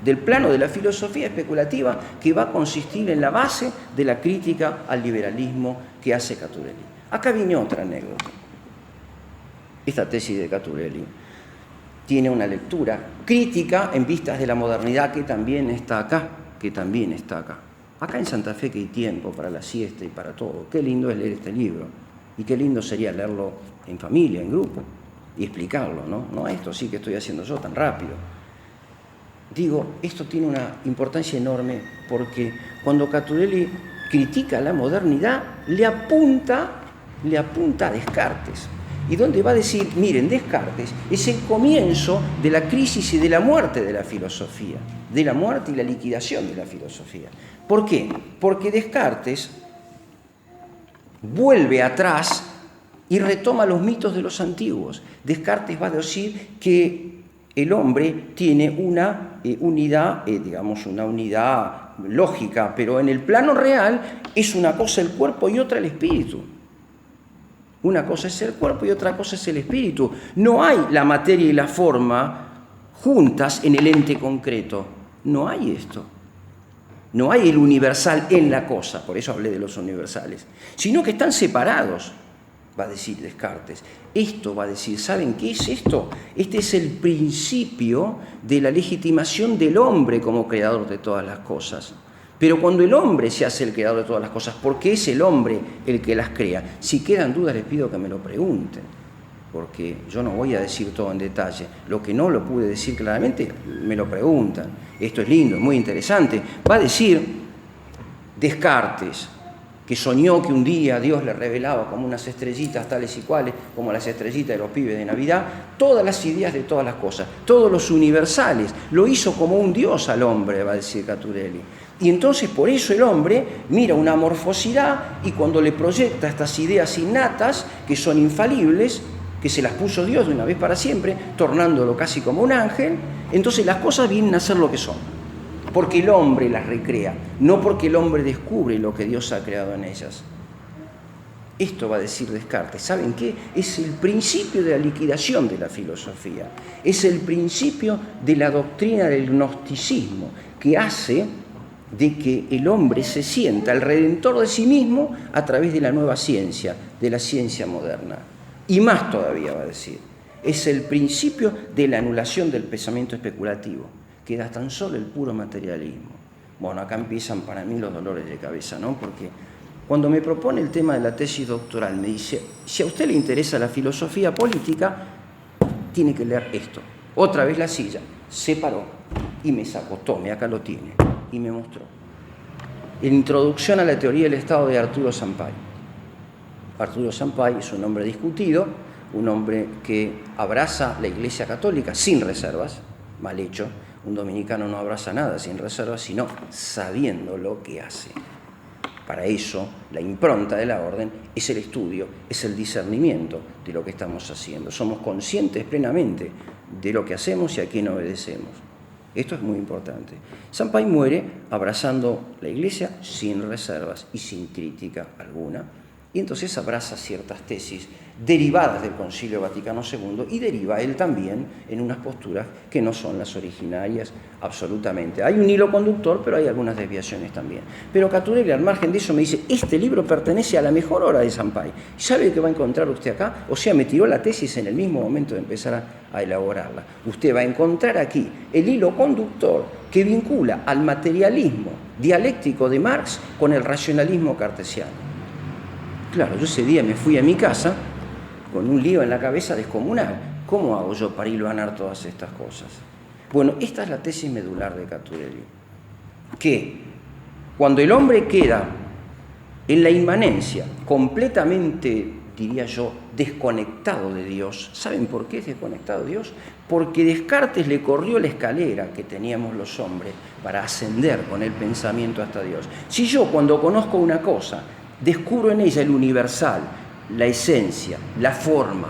C: del plano de la filosofía especulativa que va a consistir en la base de la crítica al liberalismo que hace Caturelli. Acá viene otra anécdota. Esta tesis de Caturelli tiene una lectura crítica en vistas de la modernidad que también está acá, Acá en Santa Fe que hay tiempo para la siesta y para todo. Qué lindo es leer este libro. Y qué lindo sería leerlo en familia, en grupo, y explicarlo, ¿no? No esto sí que estoy haciendo yo tan rápido. Digo, esto tiene una importancia enorme porque cuando Caturelli critica la modernidad, le apunta a Descartes. Y donde va a decir, miren, Descartes es el comienzo de la crisis y de la muerte de la filosofía, de la muerte y la liquidación de la filosofía. ¿Por qué? Porque Descartes vuelve atrás y retoma los mitos de los antiguos. Descartes va a decir que el hombre tiene una unidad, una unidad lógica, pero en el plano real es una cosa el cuerpo y otra el espíritu. Una cosa es el cuerpo y otra cosa es el espíritu. No hay la materia y la forma juntas en el ente concreto. No hay esto. No hay el universal en la cosa, por eso hablé de los universales, sino que están separados, va a decir Descartes. Esto va a decir, ¿saben qué es esto? Este es el principio de la legitimación del hombre como creador de todas las cosas. Pero cuando el hombre se hace el creador de todas las cosas, porque es el hombre el que las crea, si quedan dudas les pido que me lo pregunten, porque yo no voy a decir todo en detalle. Lo que no lo pude decir claramente, me lo preguntan. Esto es lindo, es muy interesante. Va a decir Descartes, que soñó que un día Dios le revelaba como unas estrellitas tales y cuales, como las estrellitas de los pibes de Navidad, todas las ideas de todas las cosas, todos los universales. Lo hizo como un Dios al hombre, va a decir Caturelli. Y entonces por eso el hombre mira una amorfosidad y cuando le proyecta estas ideas innatas, que son infalibles, que se las puso Dios de una vez para siempre, tornándolo casi como un ángel, entonces las cosas vienen a ser lo que son. Porque el hombre las recrea, no porque el hombre descubre lo que Dios ha creado en ellas. Esto va a decir Descartes. ¿Saben qué? Es el principio de la liquidación de la filosofía. Es el principio de la doctrina del gnosticismo, que hace de que el hombre se sienta el redentor de sí mismo a través de la nueva ciencia, de la ciencia moderna. Y más todavía va a decir, es el principio de la anulación del pensamiento especulativo. Queda tan solo el puro materialismo. Bueno, acá empiezan para mí los dolores de cabeza, ¿no? Porque cuando me propone el tema de la tesis doctoral, me dice, si a usted le interesa la filosofía política, tiene que leer esto. Otra vez la silla, se paró y me sacó, tome, acá lo tiene, y me mostró. Introducción a la teoría del Estado de Arturo Sampay. Arturo Sampay es un hombre discutido, un hombre que abraza la Iglesia Católica sin reservas, mal hecho. Un dominicano no abraza nada sin reservas, sino sabiendo lo que hace. Para eso, la impronta de la orden es el estudio, es el discernimiento de lo que estamos haciendo. Somos conscientes plenamente de lo que hacemos y a quién obedecemos. Esto es muy importante. Sampay muere abrazando la Iglesia sin reservas y sin crítica alguna. Y entonces abraza ciertas tesis derivadas del Concilio Vaticano II y deriva él también en unas posturas que no son las originarias absolutamente. Hay un hilo conductor, pero hay algunas desviaciones también. Pero Caturelli, al margen de eso, me dice, este libro pertenece a la mejor hora de Sampay. ¿Sabe qué va a encontrar usted acá? O sea, me tiró la tesis en el mismo momento de empezar a elaborarla. Usted va a encontrar aquí el hilo conductor que vincula al materialismo dialéctico de Marx con el racionalismo cartesiano. Claro, yo ese día me fui a mi casa con un lío en la cabeza descomunal. ¿Cómo hago yo para hilvanar todas estas cosas? Bueno, esta es la tesis medular de Caturelli. Que cuando el hombre queda en la inmanencia, completamente, diría yo, desconectado de Dios. ¿Saben por qué es desconectado de Dios? Porque Descartes le corrió la escalera que teníamos los hombres para ascender con el pensamiento hasta Dios. Si yo cuando conozco una cosa, descubro en ella el universal, la esencia, la forma.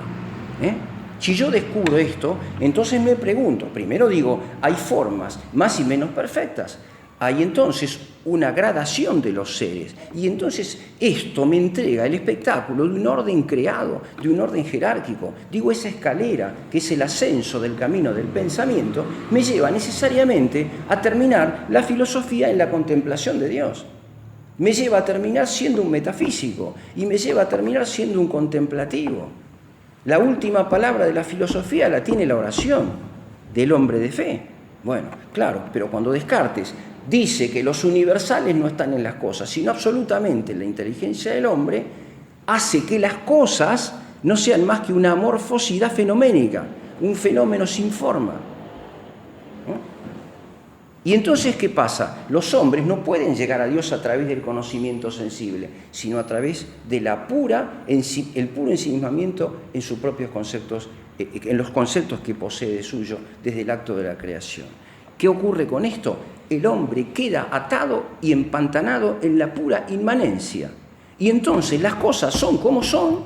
C: Si yo descubro esto, entonces me pregunto, primero digo, hay formas más y menos perfectas. Hay entonces una gradación de los seres. Y entonces esto me entrega el espectáculo de un orden creado, de un orden jerárquico. Digo, esa escalera, que es el ascenso del camino del pensamiento, me lleva necesariamente a terminar la filosofía en la contemplación de Dios. Me lleva a terminar siendo un metafísico y me lleva a terminar siendo un contemplativo. La última palabra de la filosofía la tiene la oración del hombre de fe. Bueno, claro, pero cuando Descartes dice que los universales no están en las cosas, sino absolutamente en la inteligencia del hombre, hace que las cosas no sean más que una amorfosidad fenoménica, un fenómeno sin forma. Y entonces, ¿qué pasa? Los hombres no pueden llegar a Dios a través del conocimiento sensible, sino a través de el puro ensimismamiento en sus propios conceptos, en los conceptos que posee de suyo desde el acto de la creación. ¿Qué ocurre con esto? El hombre queda atado y empantanado en la pura inmanencia. Y entonces las cosas son como son,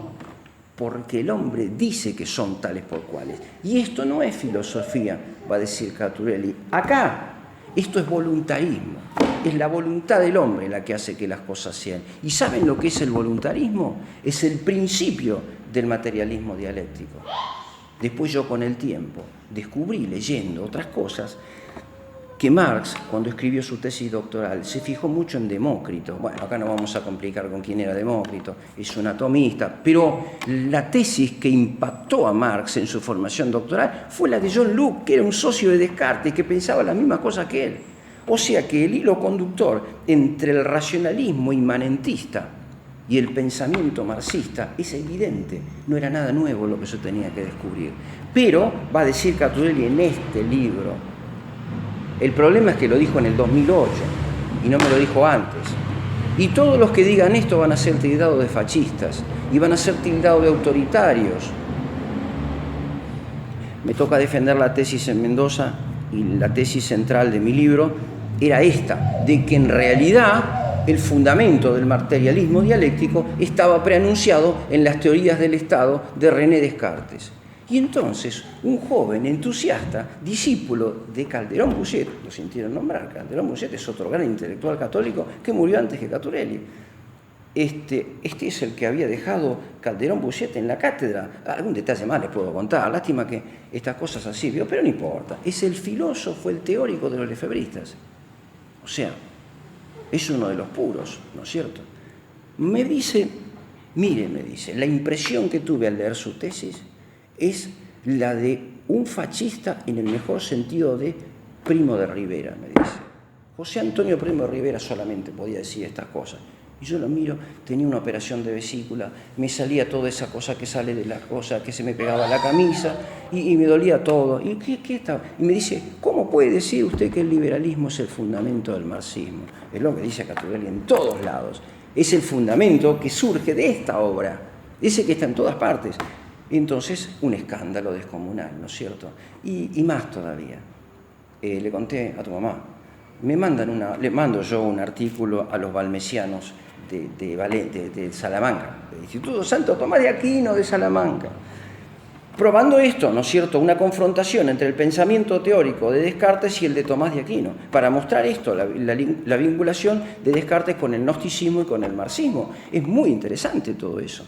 C: porque el hombre dice que son tales por cuales. Y esto no es filosofía, va a decir Caturelli. Acá, esto es voluntarismo. Es la voluntad del hombre la que hace que las cosas sean. ¿Y saben lo que es el voluntarismo? Es el principio del materialismo dialéctico. Después yo con el tiempo descubrí, leyendo otras cosas, que Marx, cuando escribió su tesis doctoral, se fijó mucho en Demócrito. Bueno, acá no vamos a complicar con quién era Demócrito, es un atomista, pero la tesis que impactó a Marx en su formación doctoral fue la de John Locke, que era un socio de Descartes, que pensaba las mismas cosas que él. O sea que el hilo conductor entre el racionalismo inmanentista y el pensamiento marxista es evidente, no era nada nuevo lo que yo tenía que descubrir. Pero, va a decir Caturelli en este libro, el problema es que lo dijo en el 2008 y no me lo dijo antes. Y todos los que digan esto van a ser tildados de fascistas y van a ser tildados de autoritarios. Me toca defender la tesis en Mendoza y la tesis central de mi libro era esta, de que en realidad el fundamento del materialismo dialéctico estaba preanunciado en las teorías del Estado de René Descartes. Y entonces, un joven entusiasta, discípulo de Calderón Bouchet, lo sintieron nombrar, Calderón Bouchet es otro gran intelectual católico que murió antes que Caturelli. Este es el que había dejado Calderón Bouchet en la cátedra. Algún detalle más les puedo contar, lástima que estas cosas así, pero no importa. Es el filósofo, el teórico de los lefebristas. O sea, es uno de los puros, ¿no es cierto? Me dice, mire, me dice, la impresión que tuve al leer su tesis es la de un fascista en el mejor sentido de Primo de Rivera, me dice. José Antonio Primo de Rivera solamente podía decir estas cosas. Y yo lo miro, tenía una operación de vesícula, me salía toda esa cosa que sale de la cosa, que se me pegaba a la camisa, y me dolía todo. ¿Y qué estaba? Y me dice, ¿cómo puede decir usted que el liberalismo es el fundamento del marxismo? Es lo que dice Caturelli en todos lados. Es el fundamento que surge de esta obra, ese que está en todas partes. Entonces, un escándalo descomunal, ¿no es cierto? Y más todavía. Le conté a tu mamá, le mando yo un artículo a los valmesianos de Salamanca, del Instituto Santo Tomás de Aquino de Salamanca, probando esto, ¿no es cierto?, una confrontación entre el pensamiento teórico de Descartes y el de Tomás de Aquino, para mostrar esto, la vinculación de Descartes con el gnosticismo y con el marxismo. Es muy interesante todo eso.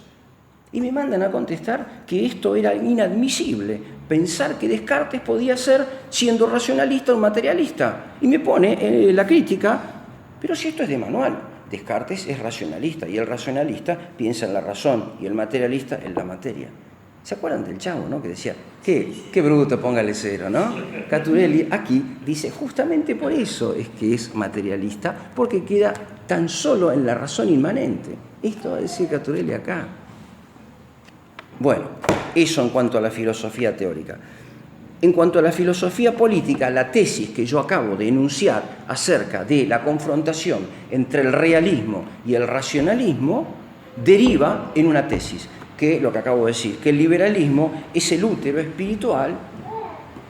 C: Y me mandan a contestar que esto era inadmisible, pensar que Descartes podía ser, siendo racionalista, un materialista. Y me pone la crítica, pero si esto es de manual, Descartes es racionalista, y el racionalista piensa en la razón, y el materialista en la materia. ¿Se acuerdan del Chavo, no? Que decía, qué bruto, póngale cero, ¿no? Caturelli aquí dice, justamente por eso es que es materialista, porque queda tan solo en la razón inmanente. Esto va a decir Caturelli acá. Bueno, eso en cuanto a la filosofía teórica. En cuanto a la filosofía política, la tesis que yo acabo de enunciar acerca de la confrontación entre el realismo y el racionalismo deriva en una tesis, que lo que acabo de decir, que el liberalismo es el útero espiritual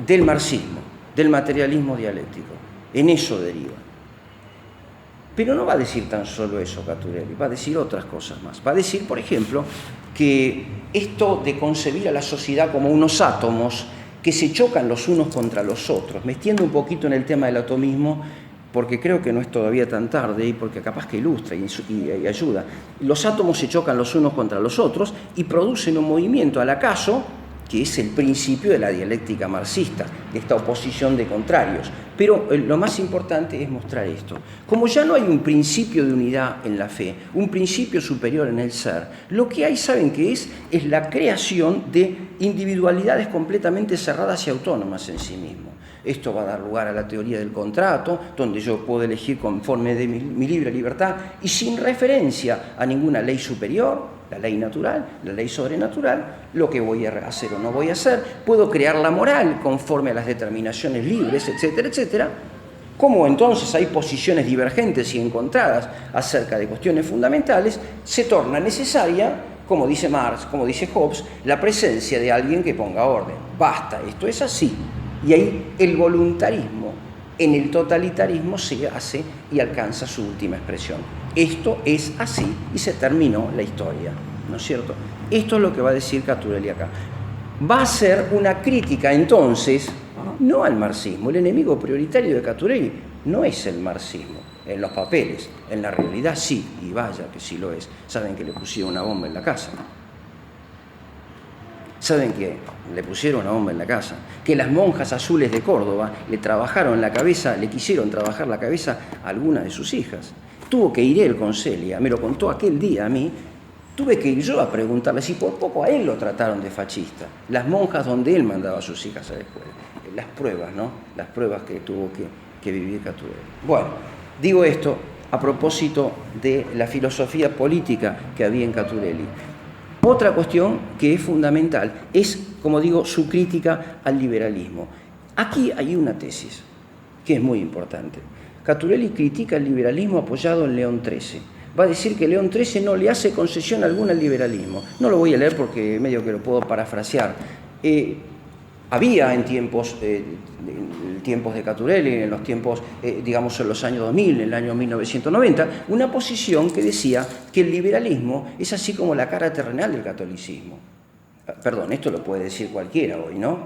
C: del marxismo, del materialismo dialéctico. En eso deriva. Pero no va a decir tan solo eso Caturelli, va a decir otras cosas más. Va a decir, por ejemplo, que esto de concebir a la sociedad como unos átomos que se chocan los unos contra los otros, me extiendo un poquito en el tema del atomismo porque creo que no es todavía tan tarde y porque capaz que ilustra y ayuda. Los átomos se chocan los unos contra los otros y producen un movimiento al acaso, que es el principio de la dialéctica marxista, de esta oposición de contrarios. Pero lo más importante es mostrar esto. Como ya no hay un principio de unidad en la fe, un principio superior en el ser, lo que hay, ¿saben qué es? Es la creación de individualidades completamente cerradas y autónomas en sí mismo. Esto va a dar lugar a la teoría del contrato, donde yo puedo elegir conforme de mi libre libertad y sin referencia a ninguna ley superior, la ley natural, la ley sobrenatural, lo que voy a hacer o no voy a hacer. Puedo crear la moral conforme a las determinaciones libres, etcétera, etcétera. Como entonces hay posiciones divergentes y encontradas acerca de cuestiones fundamentales, se torna necesaria, como dice Marx, como dice Hobbes, la presencia de alguien que ponga orden. Basta, esto es así. Y ahí el voluntarismo en el totalitarismo se hace y alcanza su última expresión. Esto es así y se terminó la historia, ¿no es cierto? Esto es lo que va a decir Caturelli acá. Va a ser una crítica entonces, no al marxismo. El enemigo prioritario de Caturelli no es el marxismo, en los papeles, en la realidad sí, y vaya que sí lo es. Saben que le pusieron una bomba en la casa. Saben que le pusieron una bomba en la casa, que las monjas azules de Córdoba le trabajaron la cabeza, le quisieron trabajar la cabeza a alguna de sus hijas. Tuvo que ir él con Celia, me lo contó aquel día a mí, tuve que ir yo a preguntarle si por poco a él lo trataron de fascista. Las monjas donde él mandaba a sus hijas a la escuela. Las pruebas, ¿no? Las pruebas que tuvo que que vivir Caturelli. Bueno, digo esto a propósito de la filosofía política que había en Caturelli. Otra cuestión que es fundamental es, como digo, su crítica al liberalismo. Aquí hay una tesis que es muy importante. Caturelli critica el liberalismo apoyado en León XIII. Va a decir que León XIII no le hace concesión alguna al liberalismo. No lo voy a leer porque medio que lo puedo parafrasear. Había en tiempos de Caturelli, en los tiempos, digamos, en los años 2000, en el año 1990, una posición que decía que el liberalismo es así como la cara terrenal del catolicismo. Perdón, esto lo puede decir cualquiera hoy, ¿no?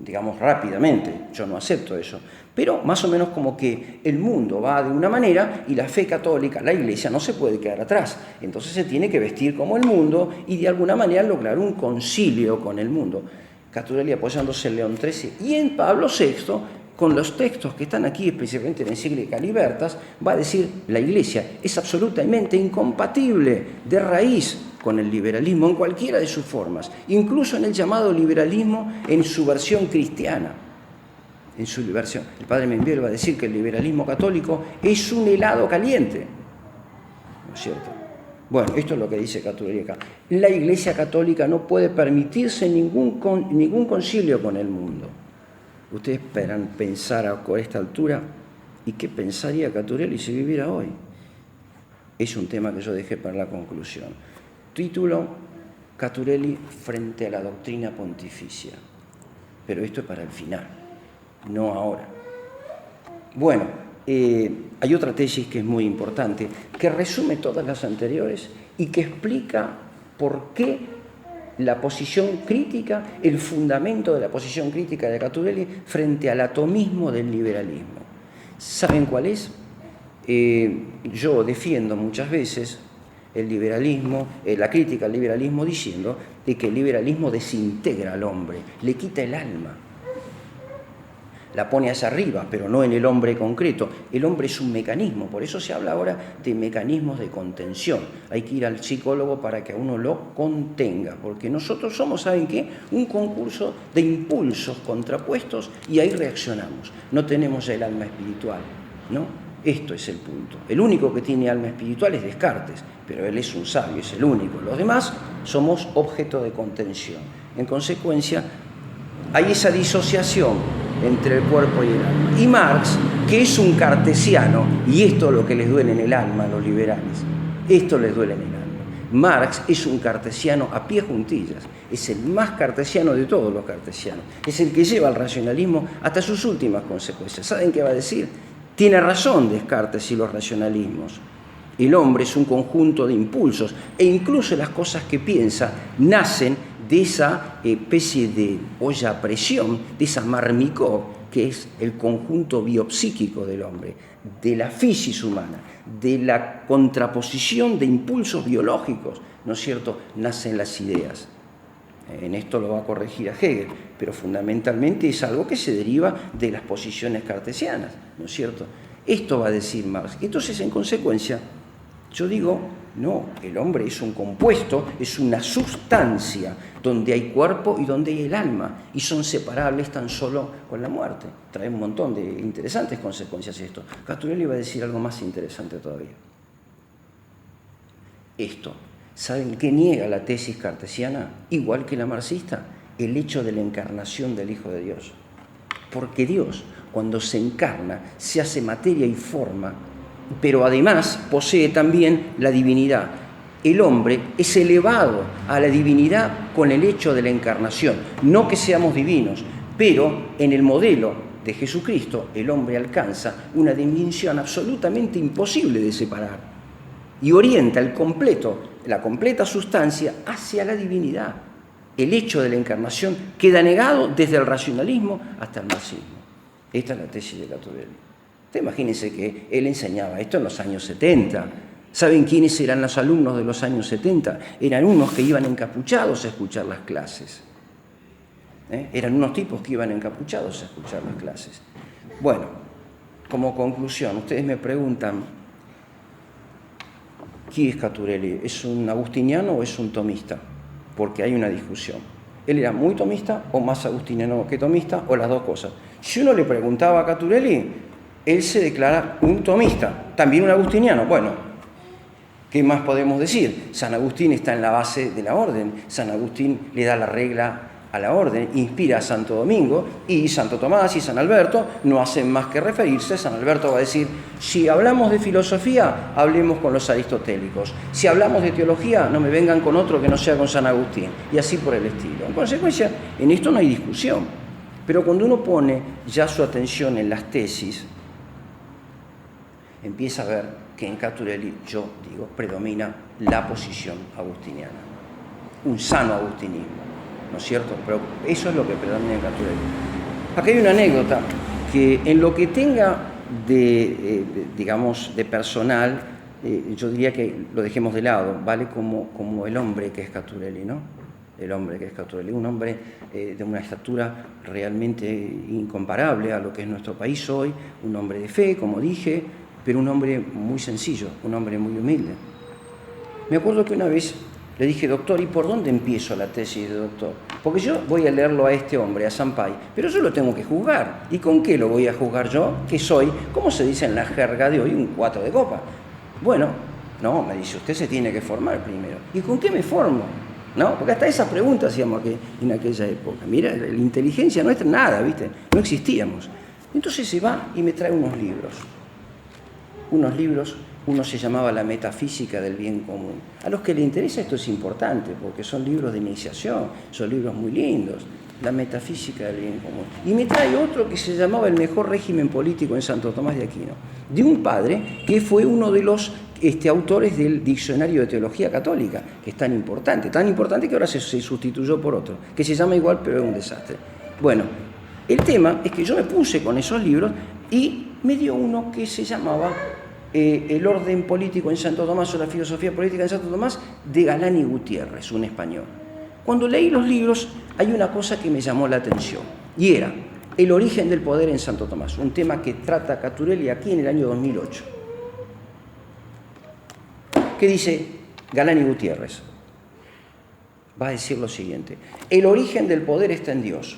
C: Digamos rápidamente, yo no acepto eso. Pero más o menos como que el mundo va de una manera y la fe católica, la Iglesia, no se puede quedar atrás. Entonces se tiene que vestir como el mundo y de alguna manera lograr un concilio con el mundo. Caturelli apoyándose en León XIII y en Pablo VI, con los textos que están aquí, especialmente en Encíclica Libertas, va a decir la Iglesia es absolutamente incompatible de raíz con el liberalismo en cualquiera de sus formas, incluso en el llamado liberalismo en su versión cristiana. En su versión, el padre Membiel va a decir que el liberalismo católico es un helado caliente, ¿no es cierto? Bueno, esto es lo que dice Caturelli acá. La Iglesia Católica no puede permitirse ningún concilio con el mundo. Ustedes esperan pensar a esta altura, ¿y qué pensaría Caturelli si viviera hoy? Es un tema que yo dejé para la conclusión. Título: Caturelli frente a la doctrina pontificia. Pero esto es para el final, no ahora. Bueno, hay otra tesis que es muy importante, que resume todas las anteriores y que explica por qué la posición crítica, el fundamento de la posición crítica de Caturelli frente al atomismo del liberalismo. ¿Saben cuál es? Yo defiendo muchas veces el liberalismo, la crítica al liberalismo diciendo de que el liberalismo desintegra al hombre, le quita el alma. La pone hacia arriba, pero no en el hombre concreto. El hombre es un mecanismo, por eso se habla ahora de mecanismos de contención. Hay que ir al psicólogo para que a uno lo contenga, porque nosotros somos, ¿saben qué? Un concurso de impulsos contrapuestos y ahí reaccionamos. No tenemos el alma espiritual, ¿no? Esto es el punto. El único que tiene alma espiritual es Descartes, pero él es un sabio, es el único. Los demás somos objeto de contención. En consecuencia, hay esa disociación entre el cuerpo y el alma. Y Marx, que es un cartesiano, y esto es lo que les duele en el alma a los liberales, esto les duele en el alma. Marx es un cartesiano a pie juntillas, es el más cartesiano de todos los cartesianos, es el que lleva al racionalismo hasta sus últimas consecuencias. ¿Saben qué va a decir? Tiene razón Descartes y los racionalismos. El hombre es un conjunto de impulsos e incluso las cosas que piensa nacen de esa especie de olla a presión, de esa marmicó, que es el conjunto biopsíquico del hombre, de la fisis humana, de la contraposición de impulsos biológicos, ¿no es cierto?, nacen las ideas. En esto lo va a corregir a Hegel, pero fundamentalmente es algo que se deriva de las posiciones cartesianas, ¿no es cierto? Esto va a decir Marx. Entonces, en consecuencia, yo digo, no, el hombre es un compuesto, es una sustancia donde hay cuerpo y donde hay el alma, y son separables tan solo con la muerte. Trae un montón de interesantes consecuencias esto. Caturelli va a decir algo más interesante todavía. Esto, ¿saben qué niega la tesis cartesiana? Igual que la marxista, el hecho de la encarnación del Hijo de Dios. Porque Dios, cuando se encarna, se hace materia y forma, pero además posee también la divinidad. El hombre es elevado a la divinidad con el hecho de la encarnación. No que seamos divinos, pero en el modelo de Jesucristo el hombre alcanza una dimensión absolutamente imposible de separar y orienta la completa sustancia hacia la divinidad. El hecho de la encarnación queda negado desde el racionalismo hasta el marxismo. Esta es la tesis de Caturelli. Imagínense que él enseñaba esto en los años 70. ¿Saben quiénes eran los alumnos de los años 70? Eran unos que iban encapuchados a escuchar las clases. Eran unos tipos que iban encapuchados a escuchar las clases. Bueno, como conclusión, ustedes me preguntan, ¿quién es Caturelli? ¿Es un agustiniano o es un tomista? Porque hay una discusión. ¿Él era muy tomista o más agustiniano que tomista o las dos cosas? Si uno le preguntaba a Caturelli, él se declara un tomista, también un agustiniano. Bueno, ¿qué más podemos decir? San Agustín está en la base de la orden, San Agustín le da la regla a la orden, inspira a Santo Domingo, y Santo Tomás y San Alberto no hacen más que referirse. San Alberto va a decir, si hablamos de filosofía, hablemos con los aristotélicos. Si hablamos de teología, no me vengan con otro que no sea con San Agustín. Y así por el estilo. En consecuencia, en esto no hay discusión. Pero cuando uno pone ya su atención en las tesis, empieza a ver que en Caturelli, yo digo, predomina la posición agustiniana. Un sano agustinismo, ¿no es cierto? Pero eso es lo que predomina en Caturelli. Acá hay una anécdota que en lo que tenga digamos, de personal, yo diría que lo dejemos de lado, vale como el hombre que es Caturelli, ¿no? El hombre que es Caturelli, un hombre de una estatura realmente incomparable a lo que es nuestro país hoy, un hombre de fe, como dije, pero un hombre muy sencillo, un hombre muy humilde. Me acuerdo que una vez le dije, doctor, ¿y por dónde empiezo la tesis de doctor? Porque yo voy a leerlo a este hombre, a Sampaio, pero yo lo tengo que juzgar. ¿Y con qué lo voy a juzgar yo? Que soy, ¿cómo se dice en la jerga de hoy? Un 4 de copa. Bueno, no, me dice, usted se tiene que formar primero. ¿Y con qué me formo? ¿No? Porque hasta esa pregunta hacíamos en aquella época. Mira, la inteligencia nuestra, nada, ¿viste? No existíamos. Entonces se va y me trae unos libros. Uno se llamaba La metafísica del bien común. A los que les interesa esto es importante, porque son libros de iniciación, son libros muy lindos. La metafísica del bien común. Y me trae otro que se llamaba El mejor régimen político en Santo Tomás de Aquino, de un padre que fue uno de los autores del Diccionario de Teología Católica, que es tan importante que ahora se sustituyó por otro, que se llama igual, pero es un desastre. Bueno, el tema es que yo me puse con esos libros y me dio uno que se llamaba El orden político en Santo Tomás o la filosofía política en Santo Tomás, de Galán y Gutiérrez, un español. Cuando leí los libros hay una cosa que me llamó la atención, y era el origen del poder en Santo Tomás, un tema que trata Caturelli aquí en el año 2008. ¿Qué dice Galán y Gutiérrez? Va a decir lo siguiente: el origen del poder está en Dios.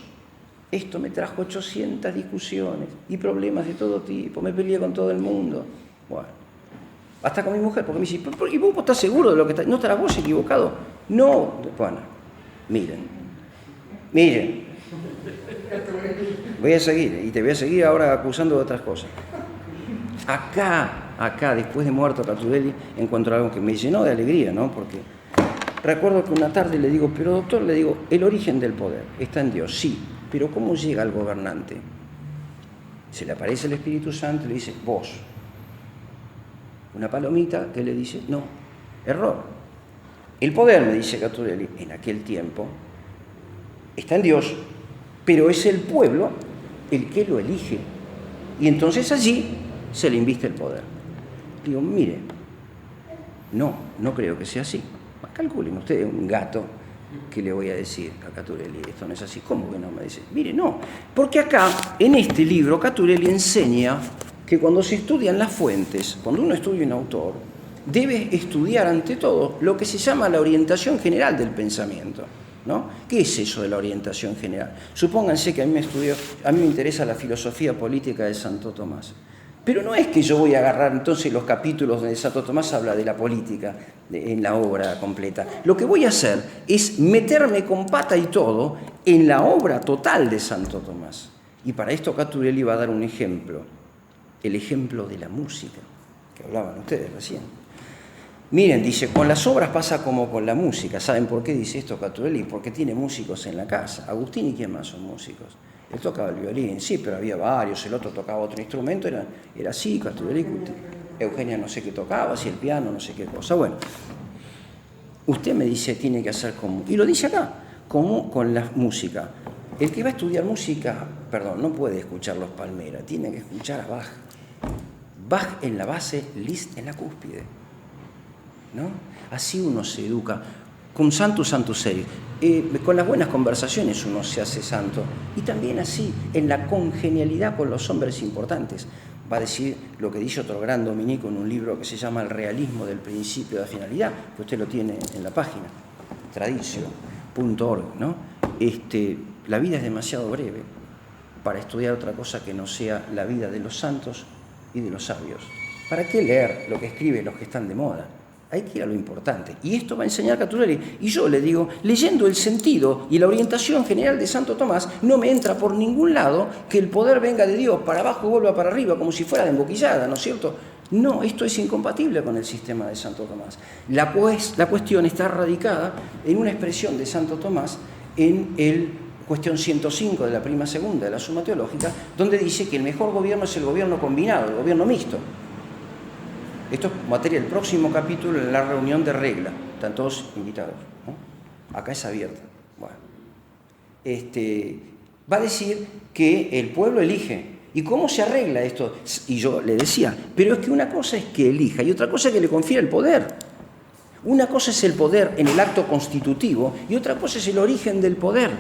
C: Esto me trajo 800 discusiones y problemas de todo tipo, me peleé con todo el mundo. Bueno, hasta con mi mujer, porque me dice, ¿y vos estás seguro de lo que está? ¿No estarás vos equivocado? No. Bueno, miren. Voy a seguir, y te voy a seguir ahora acusando de otras cosas. Acá, después de muerto Caturelli, encuentro algo que me llenó de alegría, ¿no? Porque recuerdo que una tarde le digo, pero doctor, le digo, el origen del poder está en Dios, sí, pero ¿cómo llega al gobernante? Se le aparece el Espíritu Santo y le dice, vos. Una palomita que le dice, no, error. El poder, me dice Caturelli, en aquel tiempo, está en Dios, pero es el pueblo el que lo elige. Y entonces allí se le inviste el poder. Digo, mire, no creo que sea así. Calculen ustedes un gato que le voy a decir a Caturelli, esto no es así. ¿Cómo que no? Me dice, mire, no, porque acá, en este libro, Caturelli enseña que cuando se estudian las fuentes, cuando uno estudia un autor, debe estudiar ante todo lo que se llama la orientación general del pensamiento, ¿no? ¿Qué es eso de la orientación general? Supónganse que a mí me interesa la filosofía política de Santo Tomás. Pero no es que yo voy a agarrar entonces los capítulos donde Santo Tomás habla de la política en la obra completa. Lo que voy a hacer es meterme con pata y todo en la obra total de Santo Tomás. Y para esto Caturelli va a dar un ejemplo, el ejemplo de la música, que hablaban ustedes recién. Miren, dice, con las obras pasa como con la música. ¿Saben por qué dice esto Caturelli? Porque tiene músicos en la casa. Agustín y quién más son músicos. Él tocaba el violín, sí, pero había varios, el otro tocaba otro instrumento, era así, Caturelli, Eugenia no sé qué tocaba, así el piano, no sé qué cosa. Bueno, usted me dice, tiene que hacer como, y lo dice acá, como con la música. El que va a estudiar música, no puede escuchar los Palmera, tiene que escuchar a Bach. Bach en la base, Liszt en la cúspide, ¿no? Así uno se educa. Con santo serio. Con las buenas conversaciones uno se hace santo. Y también así, en la congenialidad con los hombres importantes. Va a decir lo que dice otro gran dominico en un libro que se llama El realismo del principio de la finalidad, que usted lo tiene en la página, tradicio.org, ¿no? La vida es demasiado breve para estudiar otra cosa que no sea la vida de los santos y de los sabios. ¿Para qué leer lo que escriben los que están de moda? Hay que ir a lo importante. Y esto va a enseñar Caturelli. Y yo le digo, leyendo el sentido y la orientación general de Santo Tomás, no me entra por ningún lado que el poder venga de Dios para abajo y vuelva para arriba, como si fuera de emboquillada, ¿no es cierto? No, esto es incompatible con el sistema de Santo Tomás. La cuestión está radicada en una expresión de Santo Tomás en el cuestión 105 de la prima segunda de la Suma Teológica, donde dice que el mejor gobierno es el gobierno combinado, el gobierno mixto. Esto es materia del próximo capítulo en la reunión de regla. Están todos invitados, ¿no? Acá es abierta. Bueno. Va a decir que el pueblo elige. ¿Y cómo se arregla esto? Y yo le decía, pero es que una cosa es que elija y otra cosa es que le confiera el poder. Una cosa es el poder en el acto constitutivo y otra cosa es el origen del poder.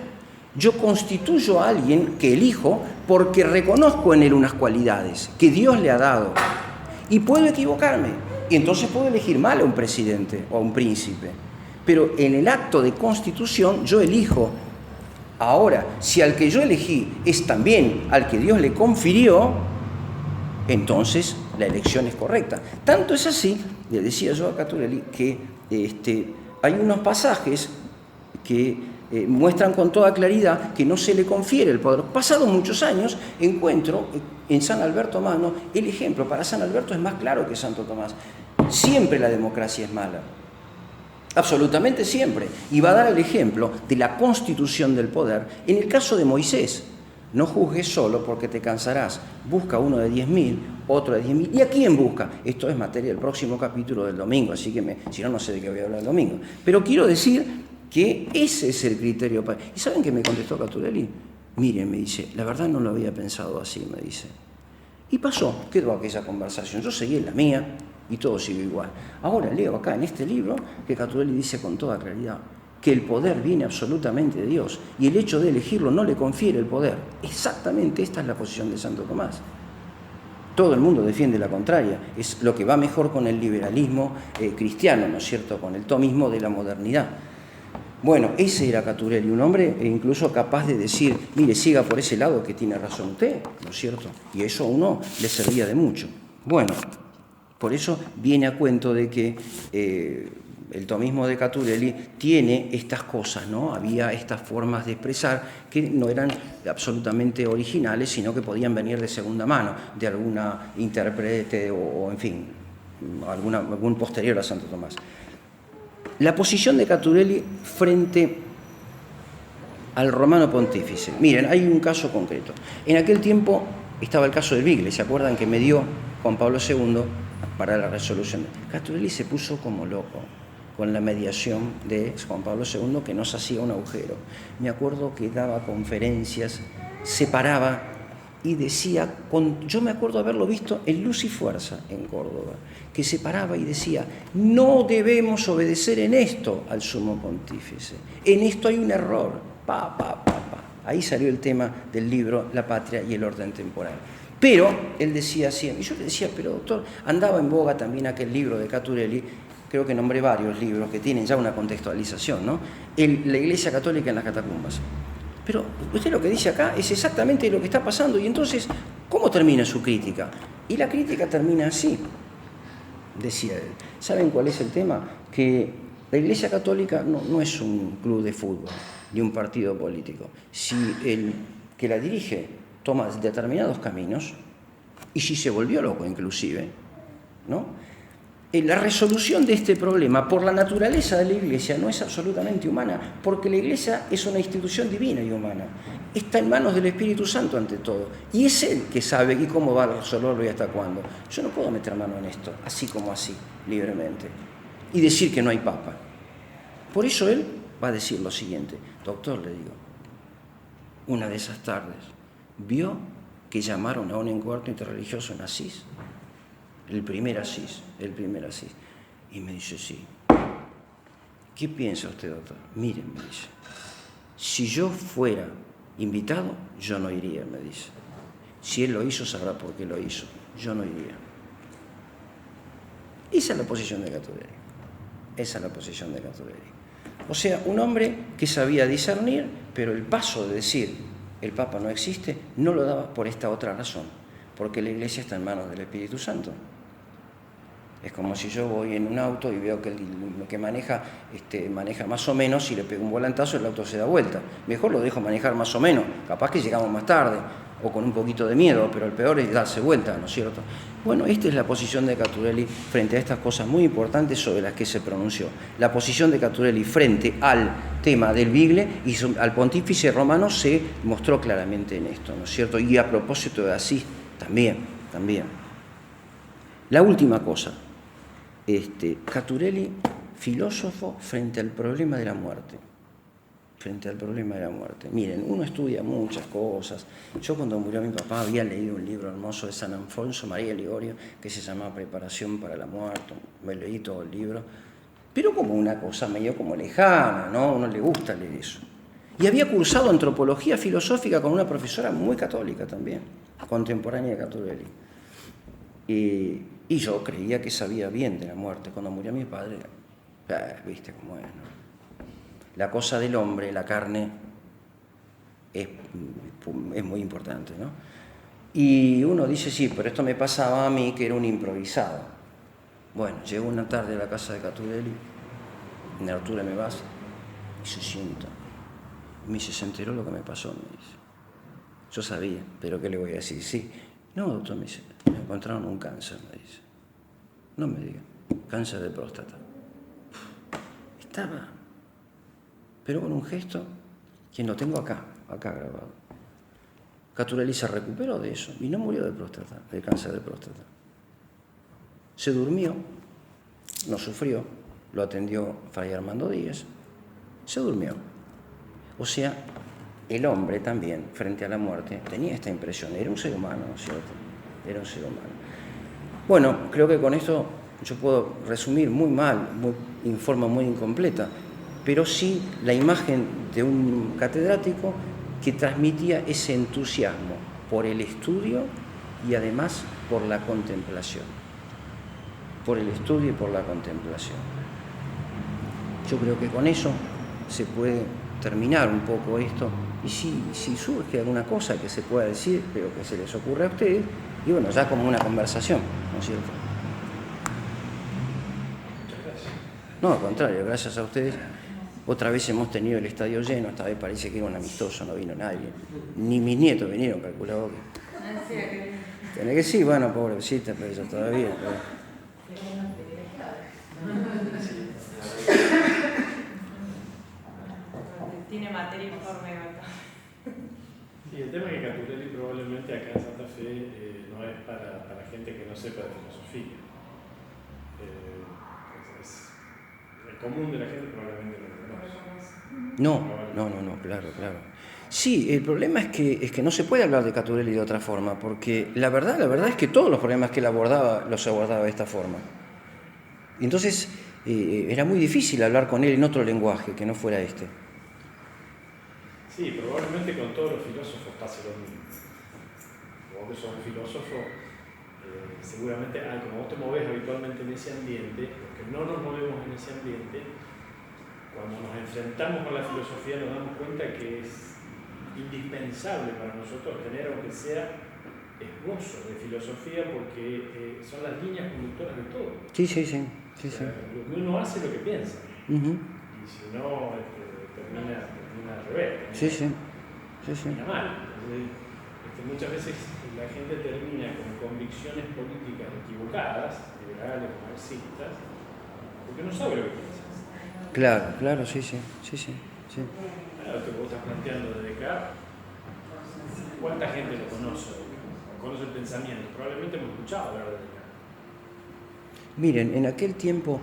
C: Yo constituyo a alguien que elijo porque reconozco en él unas cualidades que Dios le ha dado. Y puedo equivocarme. Y entonces puedo elegir mal a un presidente o a un príncipe. Pero en el acto de constitución yo elijo. Ahora, si al que yo elegí es también al que Dios le confirió, entonces la elección es correcta. Tanto es así, le decía yo a Caturelli, que hay unos pasajes que muestran con toda claridad que no se le confiere el poder. Pasados muchos años, encuentro en San Alberto Magno el ejemplo. Para San Alberto es más claro que Santo Tomás. Siempre la democracia es mala. Absolutamente siempre. Y va a dar el ejemplo de la constitución del poder en el caso de Moisés. No juzgues solo porque te cansarás. Busca uno de 10.000, otro de 10.000. ¿Y a quién busca? Esto es materia del próximo capítulo del domingo, así que si no sé de qué voy a hablar el domingo. Pero quiero decir que ese es el criterio. ¿Y saben qué me contestó Caturelli? Miren, me dice, la verdad no lo había pensado así, me dice. Y pasó, quedó aquella conversación. Yo seguí en la mía y todo siguió igual. Ahora leo acá en este libro que Caturelli dice con toda claridad que el poder viene absolutamente de Dios y el hecho de elegirlo no le confiere el poder. Exactamente esta es la posición de Santo Tomás. Todo el mundo defiende la contraria. Es lo que va mejor con el liberalismo cristiano, ¿no es cierto?, con el tomismo de la modernidad. Bueno, ese era Caturelli, un hombre incluso capaz de decir, mire, siga por ese lado que tiene razón usted, ¿no es cierto? Y eso a uno le servía de mucho. Bueno, por eso viene a cuento de que el tomismo de Caturelli tiene estas cosas, ¿no? Había estas formas de expresar que no eran absolutamente originales, sino que podían venir de segunda mano, de alguna intérprete o en fin, algún posterior a Santo Tomás. La posición de Caturelli frente al romano pontífice. Miren, hay un caso concreto. En aquel tiempo estaba el caso del Bigle, ¿se acuerdan que me dio Juan Pablo II para la resolución? Caturelli se puso como loco con la mediación de Juan Pablo II, que nos hacía un agujero. Me acuerdo que daba conferencias, se paraba y decía, yo me acuerdo haberlo visto en Luz y Fuerza en Córdoba, que se paraba y decía, no debemos obedecer en esto al sumo pontífice, en esto hay un error, Ahí salió el tema del libro La Patria y el Orden Temporal. Pero él decía siempre, y yo le decía, pero doctor, andaba en boga también aquel libro de Caturelli, creo que nombré varios libros que tienen ya una contextualización, ¿no? La Iglesia Católica en las catacumbas. Pero usted lo que dice acá es exactamente lo que está pasando. Y entonces, ¿cómo termina su crítica? Y la crítica termina así, decía él. ¿Saben cuál es el tema? Que la Iglesia Católica no es un club de fútbol, ni un partido político. Si el que la dirige toma determinados caminos, y si se volvió loco inclusive, ¿no? La resolución de este problema por la naturaleza de la Iglesia no es absolutamente humana, porque la Iglesia es una institución divina y humana. Está en manos del Espíritu Santo ante todo, y es Él que sabe y cómo va a resolverlo y hasta cuándo. Yo no puedo meter mano en esto, así como así, libremente, y decir que no hay Papa. Por eso Él va a decir lo siguiente: doctor, le digo, una de esas tardes, ¿vio que llamaron a un encuentro interreligioso en Asís? El primer Asís. Y me dice, sí. ¿Qué piensa usted, doctor? Miren, me dice, si yo fuera invitado, yo no iría, me dice. Si él lo hizo, sabrá por qué lo hizo. Yo no iría. Esa es la posición de Caturelli. O sea, un hombre que sabía discernir, pero el paso de decir el Papa no existe, no lo daba por esta otra razón. porque la Iglesia está en manos del Espíritu Santo. Es como si yo voy en un auto y veo que el que maneja más o menos, y le pego un volantazo, el auto se da vuelta. Mejor lo dejo manejar más o menos, capaz que llegamos más tarde, o con un poquito de miedo, pero el peor es darse vuelta, ¿no es cierto? Bueno, esta es la posición de Caturelli frente a estas cosas muy importantes sobre las que se pronunció. La posición de Caturelli frente al tema del Bigle y al pontífice romano se mostró claramente en esto, ¿no es cierto? Y a propósito de Asís, también. La última cosa, Caturelli, filósofo frente al problema de la muerte. Miren, uno estudia muchas cosas. Yo cuando murió mi papá había leído un libro hermoso de San Alfonso María Ligorio que se llama Preparación para la muerte. Me leí todo el libro, pero como una cosa medio como lejana, ¿no? A uno le gusta leer eso. Y había cursado antropología filosófica con una profesora muy católica también, contemporánea de Caturelli. Y yo creía que sabía bien de la muerte. Cuando murió mi padre, viste cómo es, ¿no? La cosa del hombre, la carne, es muy importante, ¿no? Y uno dice, sí, pero esto me pasaba a mí, que era un improvisado. Bueno, llegó una tarde a la casa de Caturelli, en Arturo me vas, y se sienta. Me dice, ¿se enteró lo que me pasó? Me dice. Yo sabía, pero ¿qué le voy a decir? Sí. No, doctor, me dice, me encontraron un cáncer, me dice. No me diga, cáncer de próstata. Estaba, pero con un gesto, quien lo tengo acá grabado. Caturelli se recuperó de eso y no murió de próstata, de cáncer de próstata. Se durmió, no sufrió, lo atendió Fray Armando Díaz, se durmió. O sea, el hombre también, frente a la muerte, tenía esta impresión. Era un ser humano, ¿no es cierto? Era un ser humano. Bueno, creo que con esto yo puedo resumir muy mal, en forma muy incompleta, pero sí la imagen de un catedrático que transmitía ese entusiasmo por el estudio y además por la contemplación. Por el estudio y por la contemplación. Yo creo que con eso se puede terminar un poco esto, y si surge alguna cosa que se pueda decir, pero que se les ocurre a ustedes, y bueno, ya como una conversación, ¿no es cierto?
B: Muchas gracias.
C: No, al contrario, gracias a ustedes. Otra vez hemos tenido el estadio lleno, esta vez parece que era un amistoso, no vino nadie. Ni mis nietos vinieron, calculado que... Tiene que sí, bueno, pobrecita, pero yo todavía... Pero...
D: Tiene materia informe acá.
B: Sí, el tema es que Caturelli probablemente acá en Santa Fe no es para gente que no sepa de filosofía. El común de la gente probablemente no lo conoce.
C: No, claro. Sí, el problema es que no se puede hablar de Caturelli de otra forma, porque la verdad es que todos los problemas que él abordaba, los abordaba de esta forma. Y entonces era muy difícil hablar con él en otro lenguaje que no fuera este.
B: Sí, probablemente con todos los filósofos pase lo mismo. Vos que sos un filósofo, seguramente, como vos te movés habitualmente en ese ambiente, porque no nos movemos en ese ambiente, cuando nos enfrentamos con la filosofía nos damos cuenta que es indispensable para nosotros tener, aunque sea esbozo de filosofía, porque son las líneas conductoras de todo.
C: Sí.
B: Lo que uno hace es lo que piensa.
C: Uh-huh.
B: Y si no, termina al revés.
C: Sí.
B: Termina mal. Entonces, muchas veces la gente termina con convicciones políticas equivocadas, liberales o marxistas, porque no sabe lo que piensa.
C: Claro, sí.
B: Claro, que vos estás planteando de Descartes, ¿cuánta gente lo conoce el pensamiento? Probablemente hemos escuchado hablar de Descartes.
C: Miren, en aquel tiempo,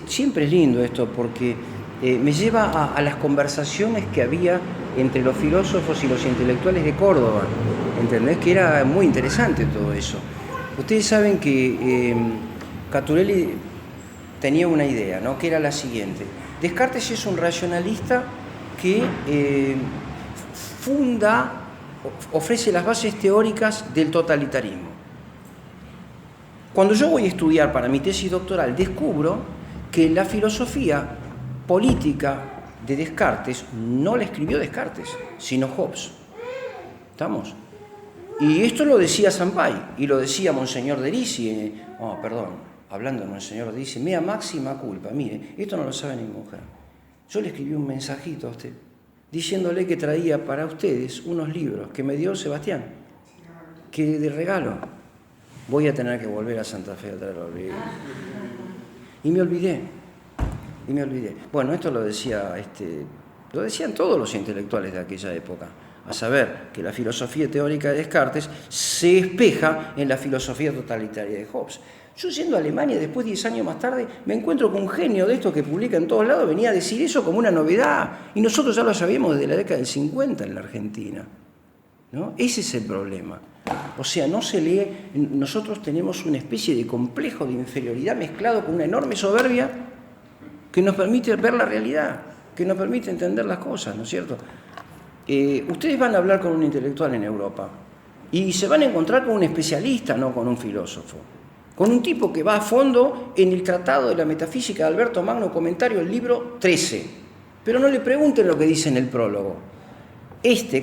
C: siempre es lindo esto, porque me lleva a las conversaciones que había entre los filósofos y los intelectuales de Córdoba, ¿entendés? Que era muy interesante todo eso. Ustedes saben que Caturelli tenía una idea, ¿no? Que era la siguiente. Descartes es un racionalista que ofrece las bases teóricas del totalitarismo. Cuando yo voy a estudiar para mi tesis doctoral, descubro que la filosofía política de Descartes no la escribió Descartes, sino Hobbes. ¿Estamos? Y esto lo decía Sampay, y lo decía Monseñor Derisi, hablando de Monseñor Derisi, mea máxima culpa, mire, esto no lo sabe ni mujer. Yo le escribí un mensajito a usted, diciéndole que traía para ustedes unos libros que me dio Sebastián, que de regalo. Voy a tener que volver a Santa Fe a traer los libros. Y me olvidé. Bueno, esto lo decían todos los intelectuales de aquella época, a saber que la filosofía teórica de Descartes se espeja en la filosofía totalitaria de Hobbes. Yo yendo a Alemania, después 10 años más tarde, me encuentro con un genio de estos que publica en todos lados, venía a decir eso como una novedad, y nosotros ya lo sabíamos desde la década del 50 en la Argentina, ¿no? Ese es el problema. O sea, no se lee, nosotros tenemos una especie de complejo de inferioridad mezclado con una enorme soberbia que nos permite ver la realidad, que nos permite entender las cosas, ¿no es cierto? Ustedes van a hablar con un intelectual en Europa y se van a encontrar con un especialista, no con un filósofo, con un tipo que va a fondo en el Tratado de la Metafísica de Alberto Magno, comentario del libro 13. Pero no le pregunten lo que dice en el prólogo.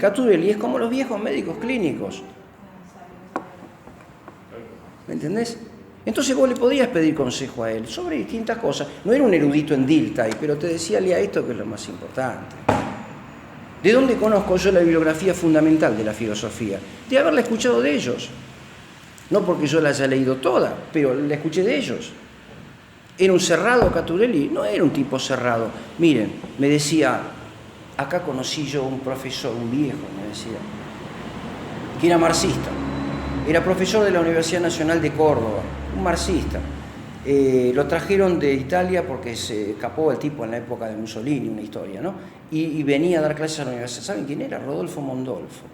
C: Caturelli, es como los viejos médicos clínicos. ¿Me entendés? Entonces vos le podías pedir consejo a él sobre distintas cosas. No era un erudito en Dilthey, pero te decía, lea esto que es lo más importante. ¿De dónde conozco yo la bibliografía fundamental de la filosofía? De haberla escuchado de ellos. No porque yo la haya leído toda, pero la escuché de ellos. ¿Era un cerrado Caturelli? No era un tipo cerrado. Miren, me decía, acá conocí yo un profesor, un viejo, me decía, que era marxista. Era profesor de la Universidad Nacional de Córdoba, un marxista. Lo trajeron de Italia porque se escapó el tipo en la época de Mussolini, una historia, ¿no? Y venía a dar clases a la universidad. ¿Saben quién era? Rodolfo Mondolfo.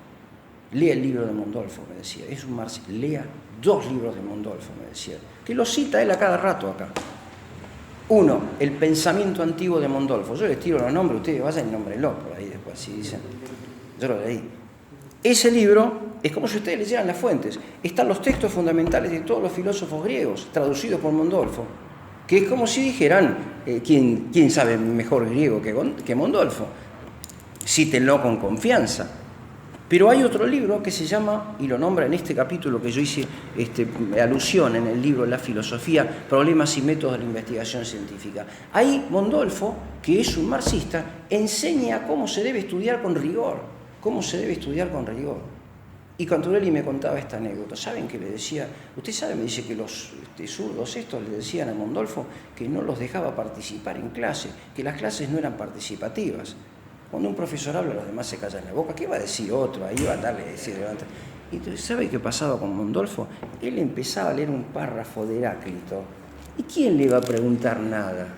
C: Lea el libro de Mondolfo, me decía. Es un marxista. Lea 2 libros de Mondolfo, me decía. Que lo cita él a cada rato acá. Uno, El pensamiento antiguo de Mondolfo. Yo les tiro los nombres, ustedes vayan y nómbrenlo por ahí después, si dicen. Yo lo leí. Ese libro es como si ustedes leyeran las fuentes. Están los textos fundamentales de todos los filósofos griegos, traducidos por Mondolfo. Que es como si dijeran, ¿quién sabe mejor griego que Mondolfo? Cítenlo con confianza. Pero hay otro libro que se llama, y lo nombra en este capítulo que yo hice alusión en el libro La filosofía, problemas y métodos de la investigación científica. Ahí Mondolfo, que es un marxista, enseña cómo se debe estudiar con rigor. Y Caturelli me contaba esta anécdota. ¿Saben qué le decía? Usted sabe, me dice que los zurdos estos le decían a Mondolfo que no los dejaba participar en clase, que las clases no eran participativas. Cuando un profesor habla, los demás se callan la boca. ¿Qué va a decir otro? Ahí va a darle a decir. Y entonces, ¿sabe qué pasaba con Mondolfo? Él empezaba a leer un párrafo de Heráclito. ¿Y quién le va a preguntar nada?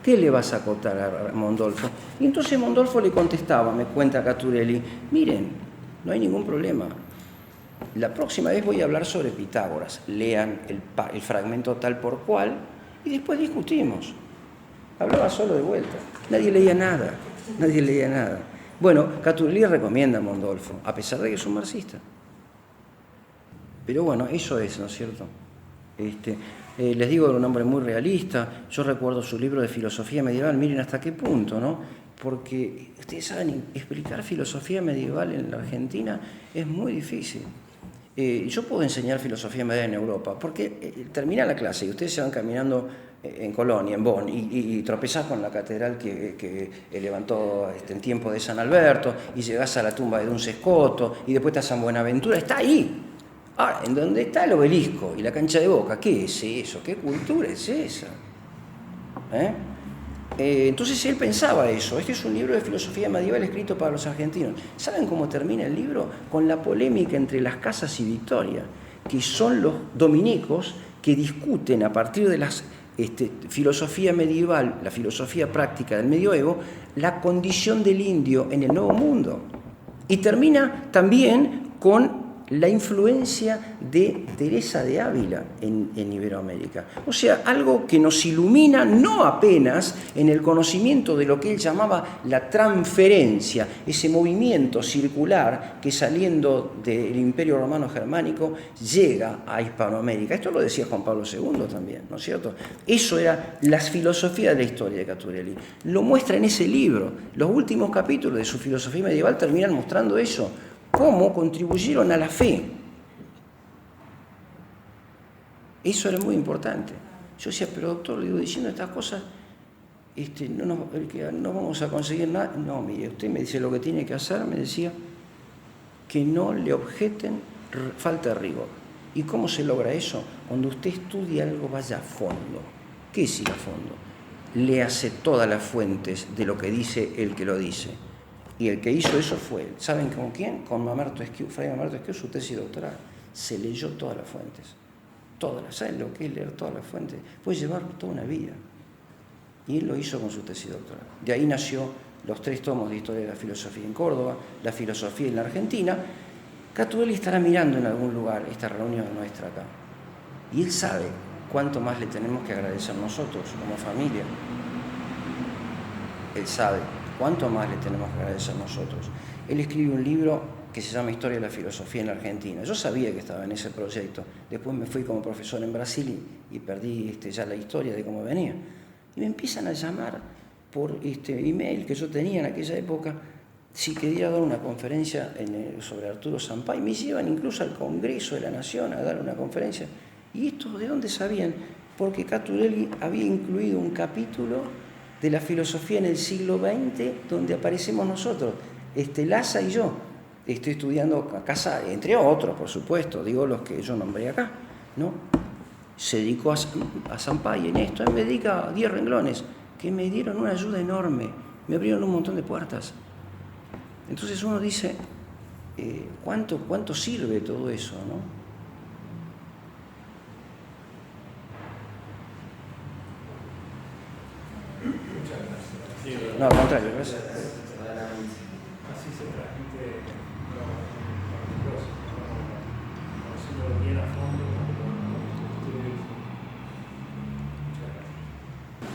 C: ¿Qué le vas a acotar a Mondolfo? Y entonces Mondolfo le contestaba, me cuenta Caturelli, miren, no hay ningún problema. La próxima vez voy a hablar sobre Pitágoras. Lean el fragmento tal por cual y después discutimos. Hablaba solo de vuelta. Nadie leía nada. Bueno, Caturelli recomienda a Mondolfo, a pesar de que es un marxista. Pero bueno, eso es, ¿no es cierto? Les digo, era un hombre muy realista. Yo recuerdo su libro de filosofía medieval. Miren hasta qué punto, ¿no? Porque ustedes saben, explicar filosofía medieval en la Argentina es muy difícil. Yo puedo enseñar filosofía medieval en Europa, porque termina la clase y ustedes se van caminando en Colonia, en Bonn, y tropezás con la catedral que levantó en tiempo de San Alberto, y llegás a la tumba de Duns Scoto, y después estás a San Buenaventura, está ahí. Ahora, en donde está el obelisco y la cancha de Boca, ¿qué es eso? ¿Qué cultura es esa? Entonces él pensaba eso. Este es un libro de filosofía medieval escrito para los argentinos. ¿Saben cómo termina el libro? Con la polémica entre Las Casas y Victoria, que son los dominicos que discuten a partir de la filosofía medieval, la filosofía práctica del medioevo, la condición del indio en el Nuevo Mundo. Y termina también con la influencia de Teresa de Ávila en Iberoamérica. O sea, algo que nos ilumina no apenas en el conocimiento de lo que él llamaba la transferencia, ese movimiento circular que saliendo del Imperio Romano Germánico llega a Hispanoamérica. Esto lo decía Juan Pablo II también, ¿no es cierto? Eso era la filosofía de la historia de Caturelli. Lo muestra en ese libro. Los últimos capítulos de su filosofía medieval terminan mostrando eso. Cómo contribuyeron a la fe Eso era muy importante. Yo decía, pero doctor, le digo, diciendo estas cosas, no vamos a conseguir nada. No, mire, usted me dice lo que tiene que hacer, me decía, que no le objeten falta de rigor. ¿Y cómo se logra eso? Cuando usted estudia algo, vaya a fondo. ¿Qué es ir a fondo? Léase todas las fuentes de lo que dice el que lo dice. Y el que hizo eso fue, ¿saben con quién? Con Mamerto Esquiu, Fray Mamerto Esquiu, su tesis doctoral. Se leyó todas las fuentes. Todas, ¿saben lo que es leer todas las fuentes? Puede llevar toda una vida. Y él lo hizo con su tesis doctoral. De ahí nació los 3 tomos de Historia de la Filosofía en Córdoba, la filosofía en la Argentina. Catudelli estará mirando en algún lugar esta reunión nuestra acá. Y él sabe cuánto más le tenemos que agradecer nosotros como familia. Él sabe cuánto más le tenemos que agradecer nosotros. Él escribe un libro que se llama Historia de la Filosofía en la Argentina. Yo sabía que estaba en ese proyecto. Después me fui como profesor en Brasil y perdí ya la historia de cómo venía. Y me empiezan a llamar por email que yo tenía en aquella época, si quería dar una conferencia sobre Arturo Sampay. Me llevan incluso al Congreso de la Nación a dar una conferencia. ¿Y esto de dónde sabían? Porque Catudelli había incluido un capítulo de la filosofía en el siglo XX donde aparecemos nosotros, Laza y yo. Estoy estudiando acá, entre otros, por supuesto, digo los que yo nombré acá, ¿no? Se dedicó a Sampay en esto, me dedica 10 renglones, que me dieron una ayuda enorme, me abrieron un montón de puertas. Entonces uno dice, ¿cuánto sirve todo eso, no?
B: Muchas gracias.
C: No, al contrario, gracias.
A: Así se transmite conociendo bien a fondo.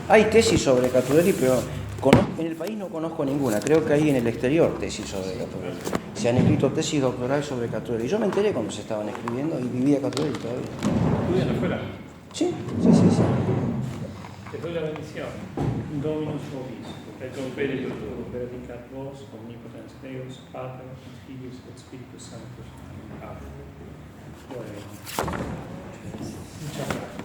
C: Hay tesis sobre Catudelli, pero en el país no conozco ninguna. Creo que hay en el exterior tesis sobre Catudelli. Se han escrito tesis doctorales sobre Catudelli. Yo me enteré cuando se estaban escribiendo y vivía Catudelli todavía.
B: ¿Estudian afuera?
C: Sí.
A: Te doy la bendición. Dominus vobis, et conspiritus tuo, benedicat vos, omnipotens Deus, Pater, et Filius, et Spiritus Sanctus. Amén. Bueno. Muchas gracias.